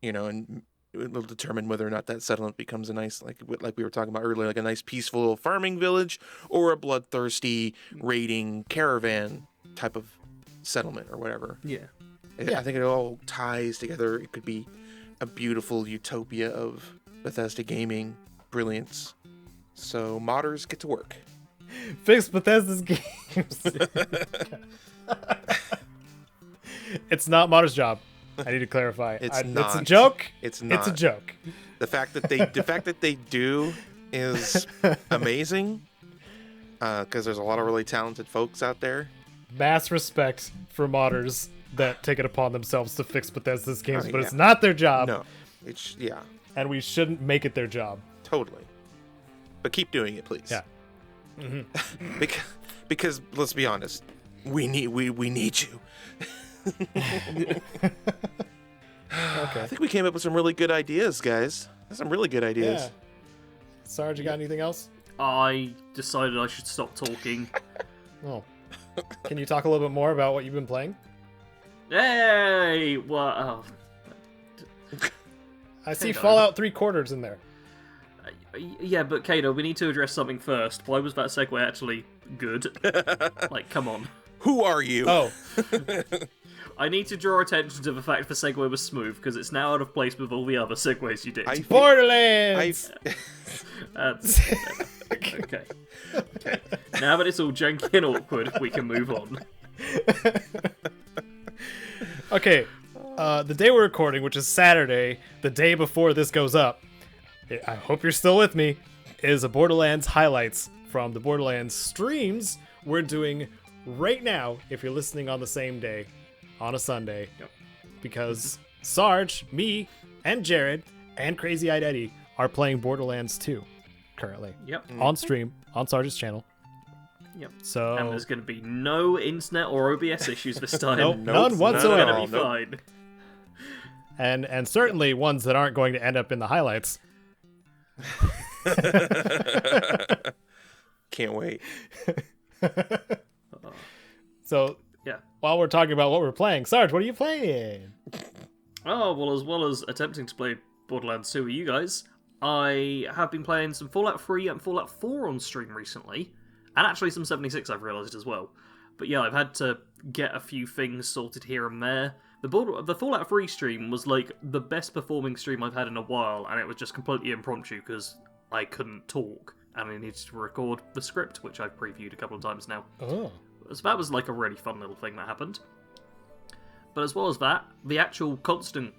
and it will determine whether or not that settlement becomes a nice, like we were talking about earlier, like a nice peaceful farming village or a bloodthirsty raiding caravan type of settlement or whatever. Yeah. I think it all ties together. It could be a beautiful utopia of Bethesda gaming brilliance. So modders, get to work. Fix Bethesda's games. It's not modders' job. I need to clarify. It's not. It's a joke. It's not. It's a joke. The fact that they do is amazing. Because there's a lot of really talented folks out there. Mass respect for modders that take it upon themselves to fix Bethesda's games, but it's not their job. No, and we shouldn't make it their job. Totally. But keep doing it, please. Yeah. Mm-hmm. because let's be honest, we need you. Okay. I think we came up with some really good ideas, guys. Some really good ideas. Yeah. Sarge, you got anything else? I decided I should stop talking. Oh. Can you talk a little bit more about what you've been playing? Hey! Well, I see Fallout 3/4 in there. Yeah, but Caedo, we need to address something first. Why was that segue actually good? Like, come on. Who are you? Oh, I need to draw attention to the fact the segue was smooth, because it's now out of place with all the other segues you did. Borderlands! That's... okay. Now that it's all janky and awkward, we can move on. Okay, the day we're recording, which is Saturday, the day before this goes up, I hope you're still with me, is a Borderlands highlights from the Borderlands streams we're doing right now, if you're listening on the same day, on a Sunday. Yep. Because Sarge, me, and Jared, and Crazy Eyed Eddie are playing Borderlands 2 currently. Yep. On stream, on Sarge's channel. Yep. So... And there's going to be no internet or OBS issues this time. Nope, none It's whatsoever. going to be fine. And certainly ones that aren't going to end up in the highlights. Can't wait. So, Yeah. while we're talking about what we're playing, Sarge, what are you playing? Oh, well as attempting to play Borderlands 2 with you guys, I have been playing some Fallout 3 and Fallout 4 on stream recently, and actually some 76 I've realised as well. But yeah, I've had to get a few things sorted here and there. The Fallout 3 stream was like the best performing stream I've had in a while, and it was just completely impromptu because I couldn't talk, and I needed to record the script, which I've previewed a couple of times now. Oh. So that was like a really fun little thing that happened. But as well as that, the actual constant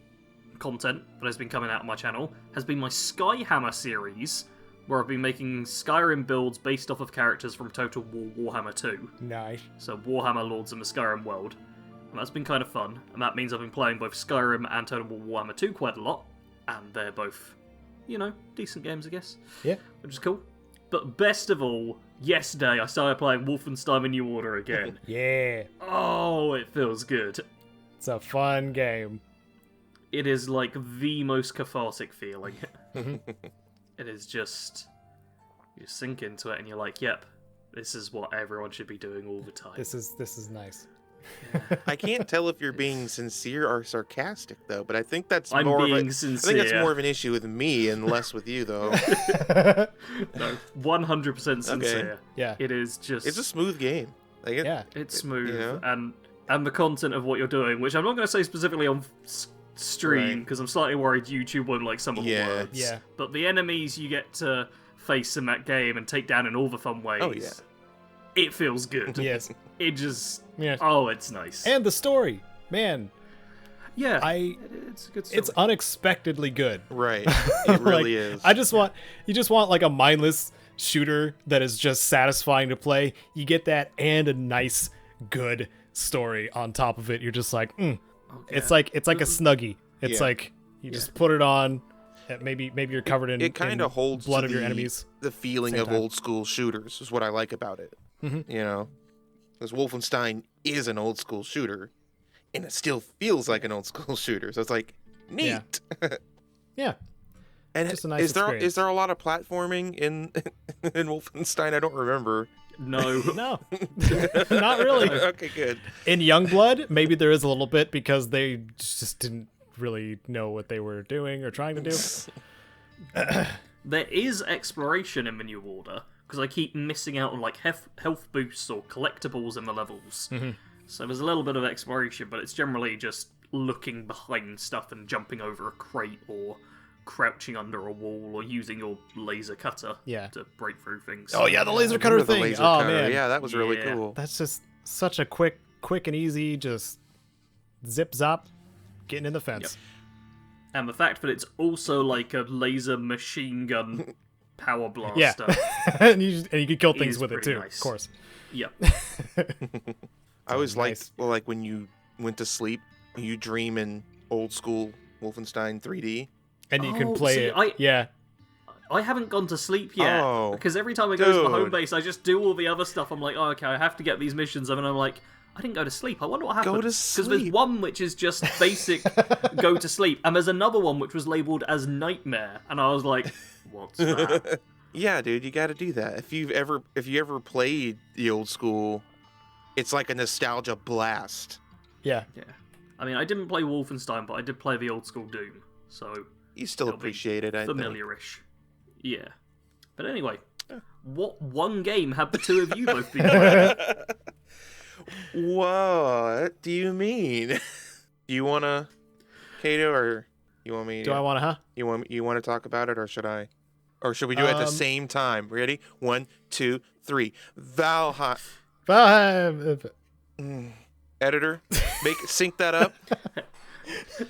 content that has been coming out on my channel has been my Skyhammer series, where I've been making Skyrim builds based off of characters from Total War Warhammer 2. Nice. So Warhammer Lords in the Skyrim world. And that's been kind of fun, and that means I've been playing both Skyrim and Total War Warhammer 2 quite a lot, and they're both, decent games, I guess. Yeah. Which is cool. But best of all, yesterday I started playing Wolfenstein: The New Order again. Yeah. Oh, it feels good. It's a fun game. It is like the most cathartic feeling. It is just... You sink into it and you're like, yep, this is what everyone should be doing all the time. This is nice. I can't tell if you're being sincere or sarcastic, though. But I think that's I'm more being of sincere. I think that's more of an issue with me and less with you, though. No, 100% sincere. Okay. Yeah. It is just... It's a smooth game. Like Yeah. It's smooth, you know? and the content of what you're doing, which I'm not going to say specifically on stream, Right. because I'm slightly worried YouTube won't like some of the Yeah. words. Yeah. But the enemies you get to face in that game and take down in all the fun ways, Oh, yeah. it feels good. Yes. It just... Yeah. Oh, it's nice. And the story, man, yeah, I it's a good story. it's unexpectedly good. Right. It really is. You just want like a mindless shooter that is just satisfying to play. You get that and a nice, good story on top of it. You're just like, Okay. it's like a Snuggie. It's Yeah. like you just put it on. And maybe you're covered in It kind of holds blood to of your the- enemies. The feeling Same of time. old school shooters is what I like about it. Mhm. You know, because Wolfenstein is an old school shooter, and it still feels like an old school shooter. So it's like neat. Yeah. And Just a nice is experience. there a lot of platforming in in Wolfenstein? I don't remember. No. No, not really. Okay, good. In Youngblood, maybe there is a little bit because they just didn't really know what they were doing or trying to do. There is exploration in the New Order, because I keep missing out on like health boosts or collectibles in the levels. So there's a little bit of exploration, but it's generally just looking behind stuff and jumping over a crate or crouching under a wall or using your laser cutter Yeah. to break through things. Oh yeah, the laser I cutter remember thing. the laser Oh cutter. man, Yeah, that was really Yeah. cool. that's just such a quick and easy, just zip zop, getting in the fence. And the fact that it's also like a laser machine gun power Yeah, blaster. and you can kill things is with it pretty too, nice. of course. Yep. I always nice. liked like when you went to sleep, you dream in old school Wolfenstein 3D. And you can Oh, play see, it. Yeah, I haven't gone to sleep yet, Oh, because every time I go to the home dude. base, I just do all the other stuff. I'm like, oh, okay, I have to get these missions, and I'm like, I didn't go to sleep. I wonder what happened. Go to Because there's sleep. one which is just basic go to sleep, and there's another one which was labelled as nightmare, and I was like, what's that? Yeah, dude, you got to do that. If you ever played the old school, it's like a nostalgia blast. yeah. Yeah. I mean, I didn't play Wolfenstein, but I did play the old school Doom, so You still It'll be appreciate it, I think. familiar-ish. Yeah. But anyway, what one game have the two of you both been playing? What do you mean? Do you wanna, Caedo, or you want me? Do I want to, huh? You want to talk about it, or should I? Or should we do it at the same time? Ready? 1, 2, 3. Valheim. Editor, sync that up.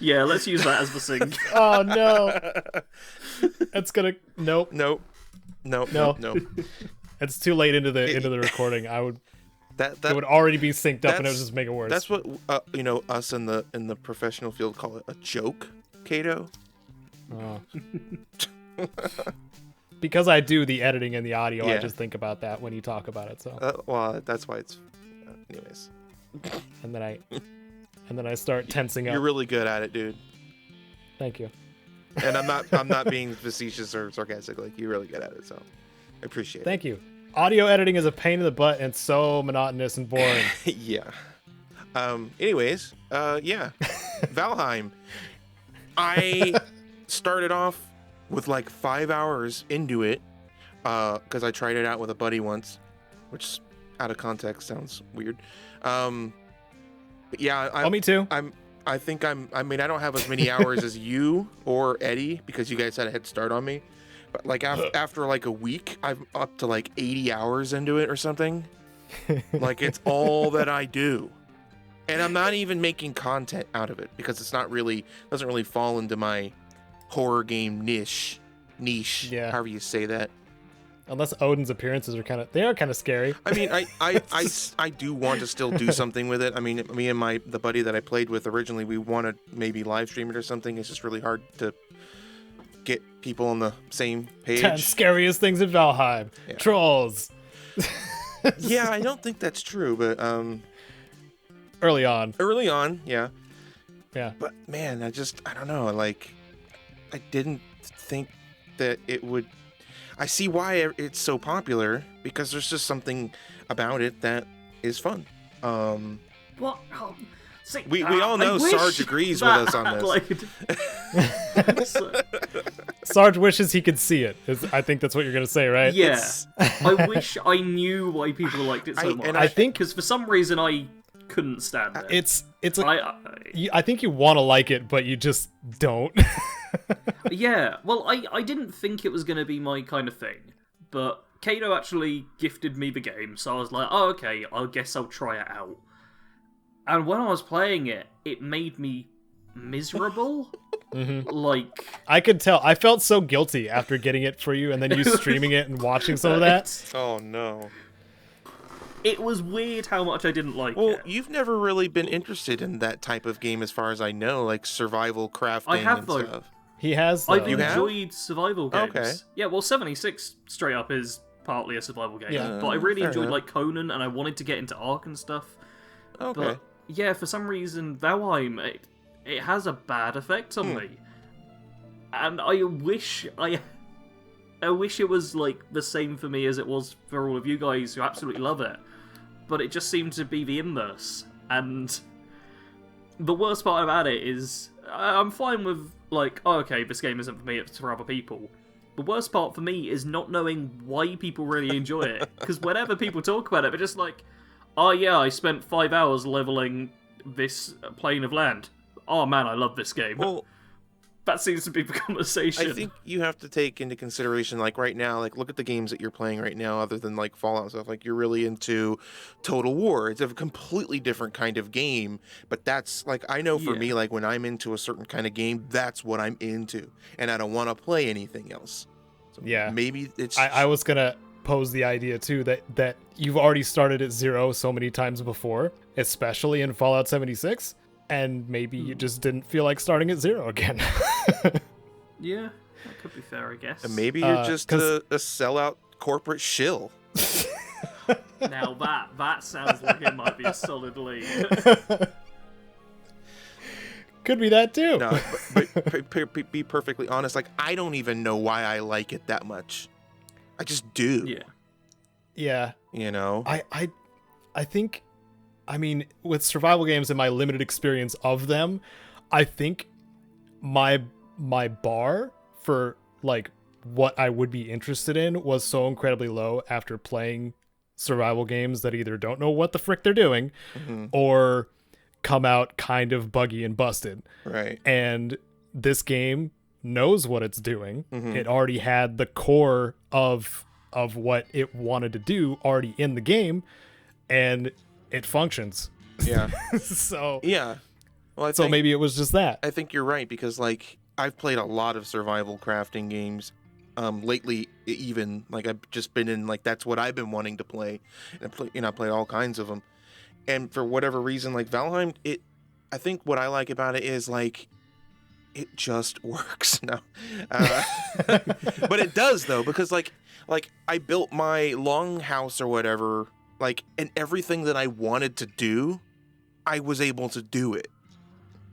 Yeah, let's use that as the sync. Oh no. It's gonna nope. Nope. It's too late into the recording. I would That it would already be synced up and it would just make it worse. That's what us in the professional field call it a joke, Caedo. Oh. Because I do the editing and the audio, Yeah. I just think about that when you talk about it. So Well, that's why it's. Anyways. and then I start tensing up. You're really good at it, dude. Thank you. And I'm not being facetious or sarcastic. Like, you're really good at it, so I appreciate it. Thank you. Audio editing is a pain in the butt and so monotonous and boring. Yeah. Anyways, yeah. Valheim. I started off with like 5 hours into it, because I tried it out with a buddy once, which out of context sounds weird. But yeah, me too. I don't have as many hours as you or Eddie because you guys had a head start on me. But like after like a week, I'm up to like 80 hours into it or something. Like, it's all that I do. And I'm not even making content out of it because it's not really, doesn't really fall into my horror game niche, Yeah. however you say that. Unless Odin's appearances are kind of scary. I mean, I do want to still do something with it. I mean, me and the buddy that I played with originally, we want to maybe live stream it or something. It's just really hard to get people on the same page. 10 scariest things in Valheim. Yeah. Trolls. Yeah, I don't think that's true, but Early on, yeah. Yeah. But man, I don't know, like, I didn't think that it would. I see why it's so popular, because there's just something about it that is fun. What? See, We all know Sarge agrees with us on this. Sarge wishes he could see it. I think that's what you're gonna say, right? Yeah. I wish I knew why people liked it so much. I think because for some reason I couldn't stand it. I think you want to like it, but you just don't. Yeah, well, I didn't think it was going to be my kind of thing, but Caedo actually gifted me the game, so I was like, oh, okay, I guess I'll try it out. And when I was playing it, it made me miserable. Mm-hmm. Like, I could tell. I felt so guilty after getting it for you, and then you streaming it and watching some of that. Oh, no. It was weird how much I didn't like it. Well, you've never really been interested in that type of game, as far as I know, like survival crafting and though. stuff. He has, though. I've enjoyed survival games. Okay. Yeah, well, 76 straight up is partly a survival game. Yeah. But I really Fair enjoyed enough. like Conan, and I wanted to get into Ark and stuff. Okay. But yeah, for some reason, Valheim, it has a bad effect on me. And I wish it was like the same for me as it was for all of you guys who absolutely love it. But it just seemed to be the inverse. And the worst part about it is I'm fine with like, oh, okay, this game isn't for me, it's for other people. The worst part for me is not knowing why people really enjoy it. Because whenever people talk about it, they're just like, oh yeah, I spent 5 hours leveling this plane of land. Oh man, I love this game. Well, that seems to be the conversation. I think you have to take into consideration, like right now, like look at the games that you're playing right now, other than like Fallout and stuff. Like you're really into Total War. It's a completely different kind of game, but that's like, I know for me, like when I'm into a certain kind of game, that's what I'm into, and I don't want to play anything else. So Yeah. maybe it's. I was gonna pose the idea too that you've already started at 0 so many times before, especially in Fallout 76. And maybe you just didn't feel like starting at 0 again. Yeah, that could be fair, I guess. And maybe you're just a sellout corporate shill. Now that sounds like it might be a solid lead. Could be that too. No, but be perfectly honest. Like I don't even know why I like it that much. I just do. Yeah. Yeah. You know. I think. I mean, with survival games and my limited experience of them, I think my bar for like what I would be interested in was so incredibly low after playing survival games that either don't know what the frick they're doing Mm-hmm. or come out kind of buggy and busted. Right. And this game knows what it's doing. Mm-hmm. It already had the core of what it wanted to do already in the game, and it functions. Yeah. So Yeah. Well, so maybe it was just that. I think you're right, because like I've played a lot of survival crafting games lately. Even like I've just been in, like, that's what I've been wanting to play, and I play all kinds of them. And for whatever reason, like Valheim, I think what I like about it is like it just works. No, but it does though, because like I built my longhouse or whatever, like, and everything that I wanted to do, I was able to do it.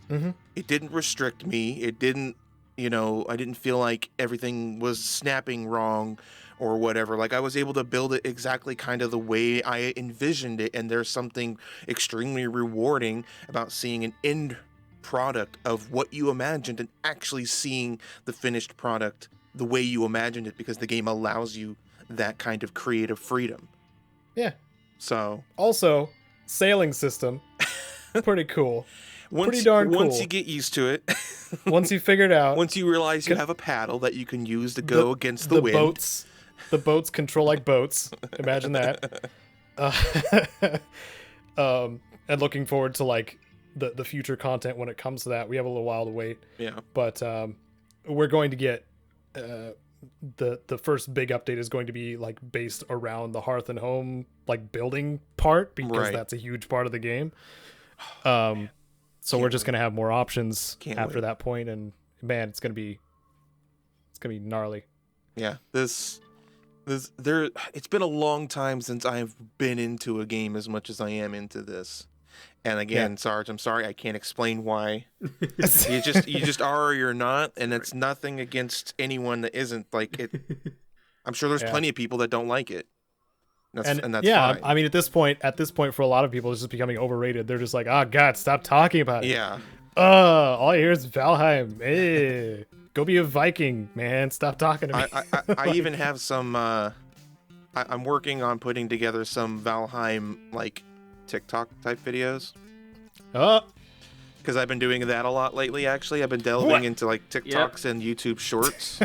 Mm-hmm. It didn't restrict me. It didn't, I didn't feel like everything was snapping wrong or whatever. Like, I was able to build it exactly kind of the way I envisioned it. And there's something extremely rewarding about seeing an end product of what you imagined and actually seeing the finished product the way you imagined it, because the game allows you that kind of creative freedom. Yeah. So Also, sailing system, pretty cool. Pretty once darn you cool. get used to it, Once you figure it out, once you realize you have a paddle that you can use to go against the wind. The boats control like boats. Imagine that. And looking forward to like the future content when it comes to that. We have a little while to wait. Yeah. But we're going to get the first big update is going to be like based around the Hearth and Home like building part, because Right. that's a huge part of the game. So we're just gonna have more options after that point, and man, it's gonna be gnarly. Yeah. It's been a long time since I've been into a game as much as I am into this. And again, Sarge, I'm sorry, I can't explain why. you just are or you're not, and it's nothing against anyone that isn't. Like it, I'm sure there's plenty of people that don't like it. And that's fine. I mean, at this point, for a lot of people, it's just becoming overrated. They're just like, oh god, stop talking about it. Yeah. All I hear is Valheim. Go be a Viking, man. Stop talking to me. I even have some. I'm working on putting together some Valheim like TikTok type videos. Oh, Because I've been doing that a lot lately, actually. I've been delving into like TikToks and YouTube Shorts.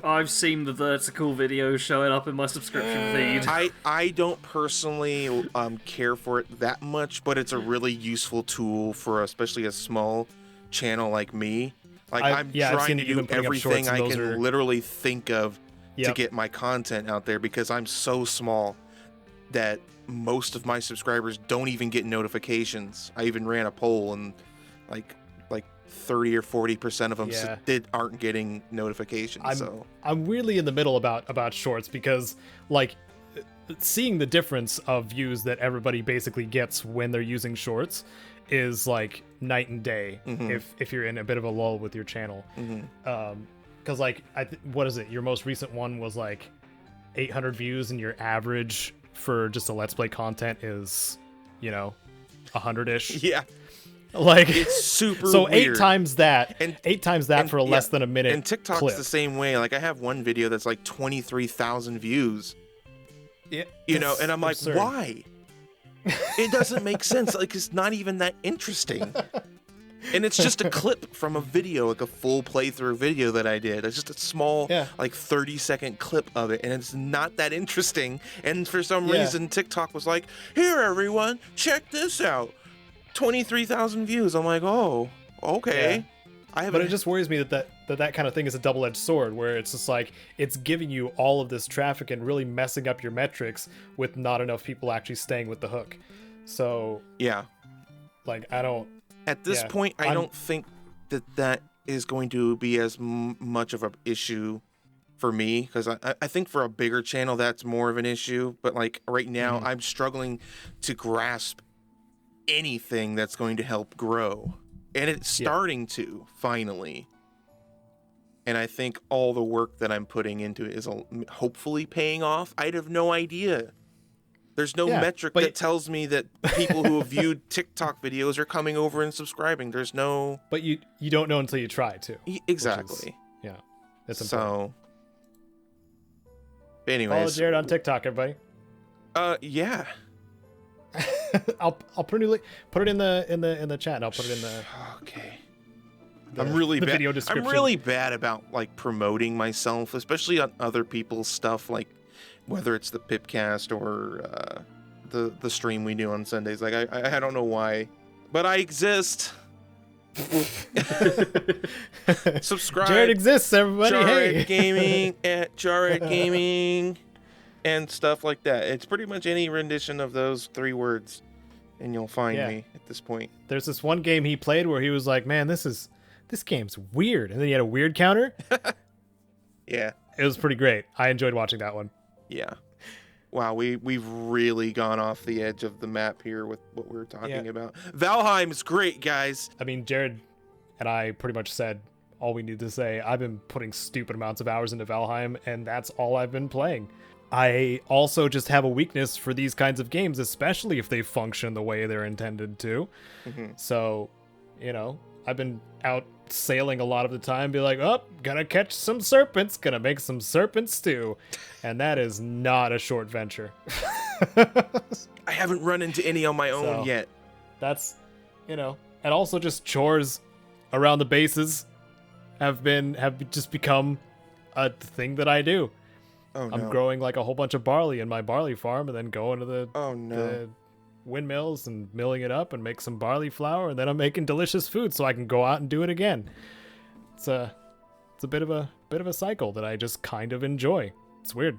I've seen the vertical videos showing up in my subscription feed. I don't personally care for it that much, but it's a really useful tool for especially a small channel like me. Like I'm trying to do everything I can literally think of to get my content out there, because I'm so small that most of my subscribers don't even get notifications. I even ran a poll, and like 30 or 40% of them aren't getting notifications. I'm weirdly in the middle about shorts, because like seeing the difference of views that everybody basically gets when they're using shorts is like night and day. If you're in a bit of a lull with your channel. Because like what is it, your most recent one was like 800 views, and your average for just a let's play content is 100ish. Yeah, like it's super so weird. 8 times that for less than a minute. And TikTok's clip. the same way. Like I have one video that's like 23,000 views. Yeah, and I'm absurd. like, why? It doesn't make sense. Like, it's not even that interesting. And it's just a clip from a video, like a full playthrough video that I did. It's just a small, like 30-second clip of it, and it's not that interesting. And for some reason, TikTok was like, "Here, everyone, check this out, 23,000 views." I'm like, "Oh, okay." But it just worries me that kind of thing is a double-edged sword, where it's just like it's giving you all of this traffic and really messing up your metrics with not enough people actually staying with the hook. So like I don't. At this point, I don't think that is going to be as much of an issue for me, because I think for a bigger channel that's more of an issue. But like right now, I'm struggling to grasp anything that's going to help grow, and it's starting to finally. And I think all the work that I'm putting into it is hopefully paying off. I'd have no idea. There's no metric that tells me that people who have viewed TikTok videos are coming over and subscribing. There's no... But you don't know until you try, too. Exactly. That's important. So... Anyways... Follow Jared on TikTok, everybody. Yeah. I'll put it in the chat. And I'll put it in the. Okay. I'm really bad. Video description. I'm really bad about like promoting myself, especially on other people's stuff, like whether it's the PIPCAST or the stream we do on Sundays. Like I don't know why, but I exist. Subscribe. Jared exists, everybody. Jared Hey. Gaming at Jared Gaming and stuff like that. It's pretty much any rendition of those 3 words, and you'll find me at this point. There's this one game he played where he was like, "Man, this game's weird," and then he had a weird counter. Yeah, it was pretty great. I enjoyed watching that one. Yeah. Wow, we've really gone off the edge of the map here with what we were talking about. Valheim's great, guys. I mean, Jared and I pretty much said all we need to say. I've been putting stupid amounts of hours into Valheim, and that's all I've been playing. I also just have a weakness for these kinds of games, especially if they function the way they're intended to. Mm-hmm. So, I've been out sailing a lot of the time, be like, oh, gonna catch some serpents, gonna make some serpent stew, and that is not a short venture. I haven't run into any on my own yet. That's, and also just chores around the bases have just become a thing that I do. Oh, no. I'm growing like a whole bunch of barley in my barley farm, and then going to the windmills and milling it up and make some barley flour, and then I'm making delicious food so I can go out and do it again. It's a bit of a cycle that I just kind of enjoy. It's weird.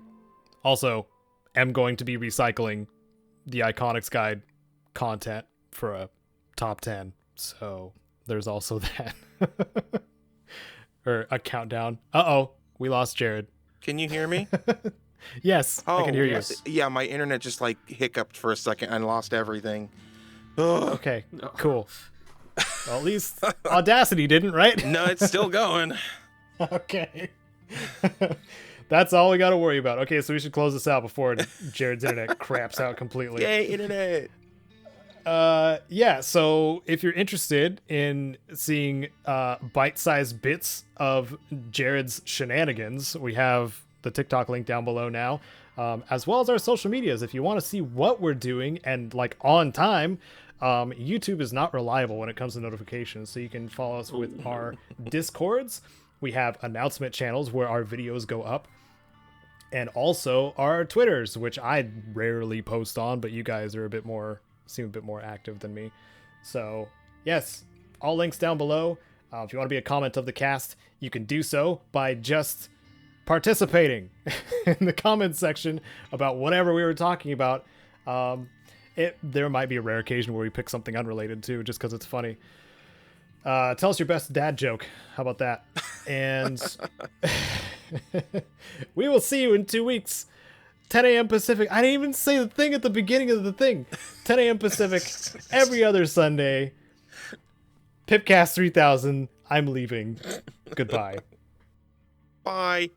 Also, am going to be recycling the Iconics Guide content for a top 10. So there's also that. Or a countdown. Uh-oh, we lost Jared. Can you hear me? Yes, I can hear you. Yeah, my internet just like hiccuped for a second and lost everything. Ugh. Okay, cool. Well, at least Audacity didn't, right? No, it's still going. Okay. That's all we got to worry about. Okay, so we should close this out before Jared's internet craps out completely. Yay, internet! Yeah, so if you're interested in seeing bite-sized bits of Jared's shenanigans, we have the TikTok link down below now, as well as our social medias. If you want to see what we're doing and like on time, YouTube is not reliable when it comes to notifications, so you can follow us with our Discords. We have announcement channels where our videos go up, and also our Twitters, which I rarely post on, but you guys are seem a bit more active than me. So yes, all links down below. If you want to be a comment of the cast, you can do so by just participating in the comments section about whatever we were talking about. There might be a rare occasion where we pick something unrelated too, just because it's funny. Tell us your best dad joke. How about that? And we will see you in 2 weeks. 10 a.m. Pacific. I didn't even say the thing at the beginning of the thing. 10 a.m. Pacific every other Sunday. PIPCAST 3000. I'm leaving. Goodbye. Bye.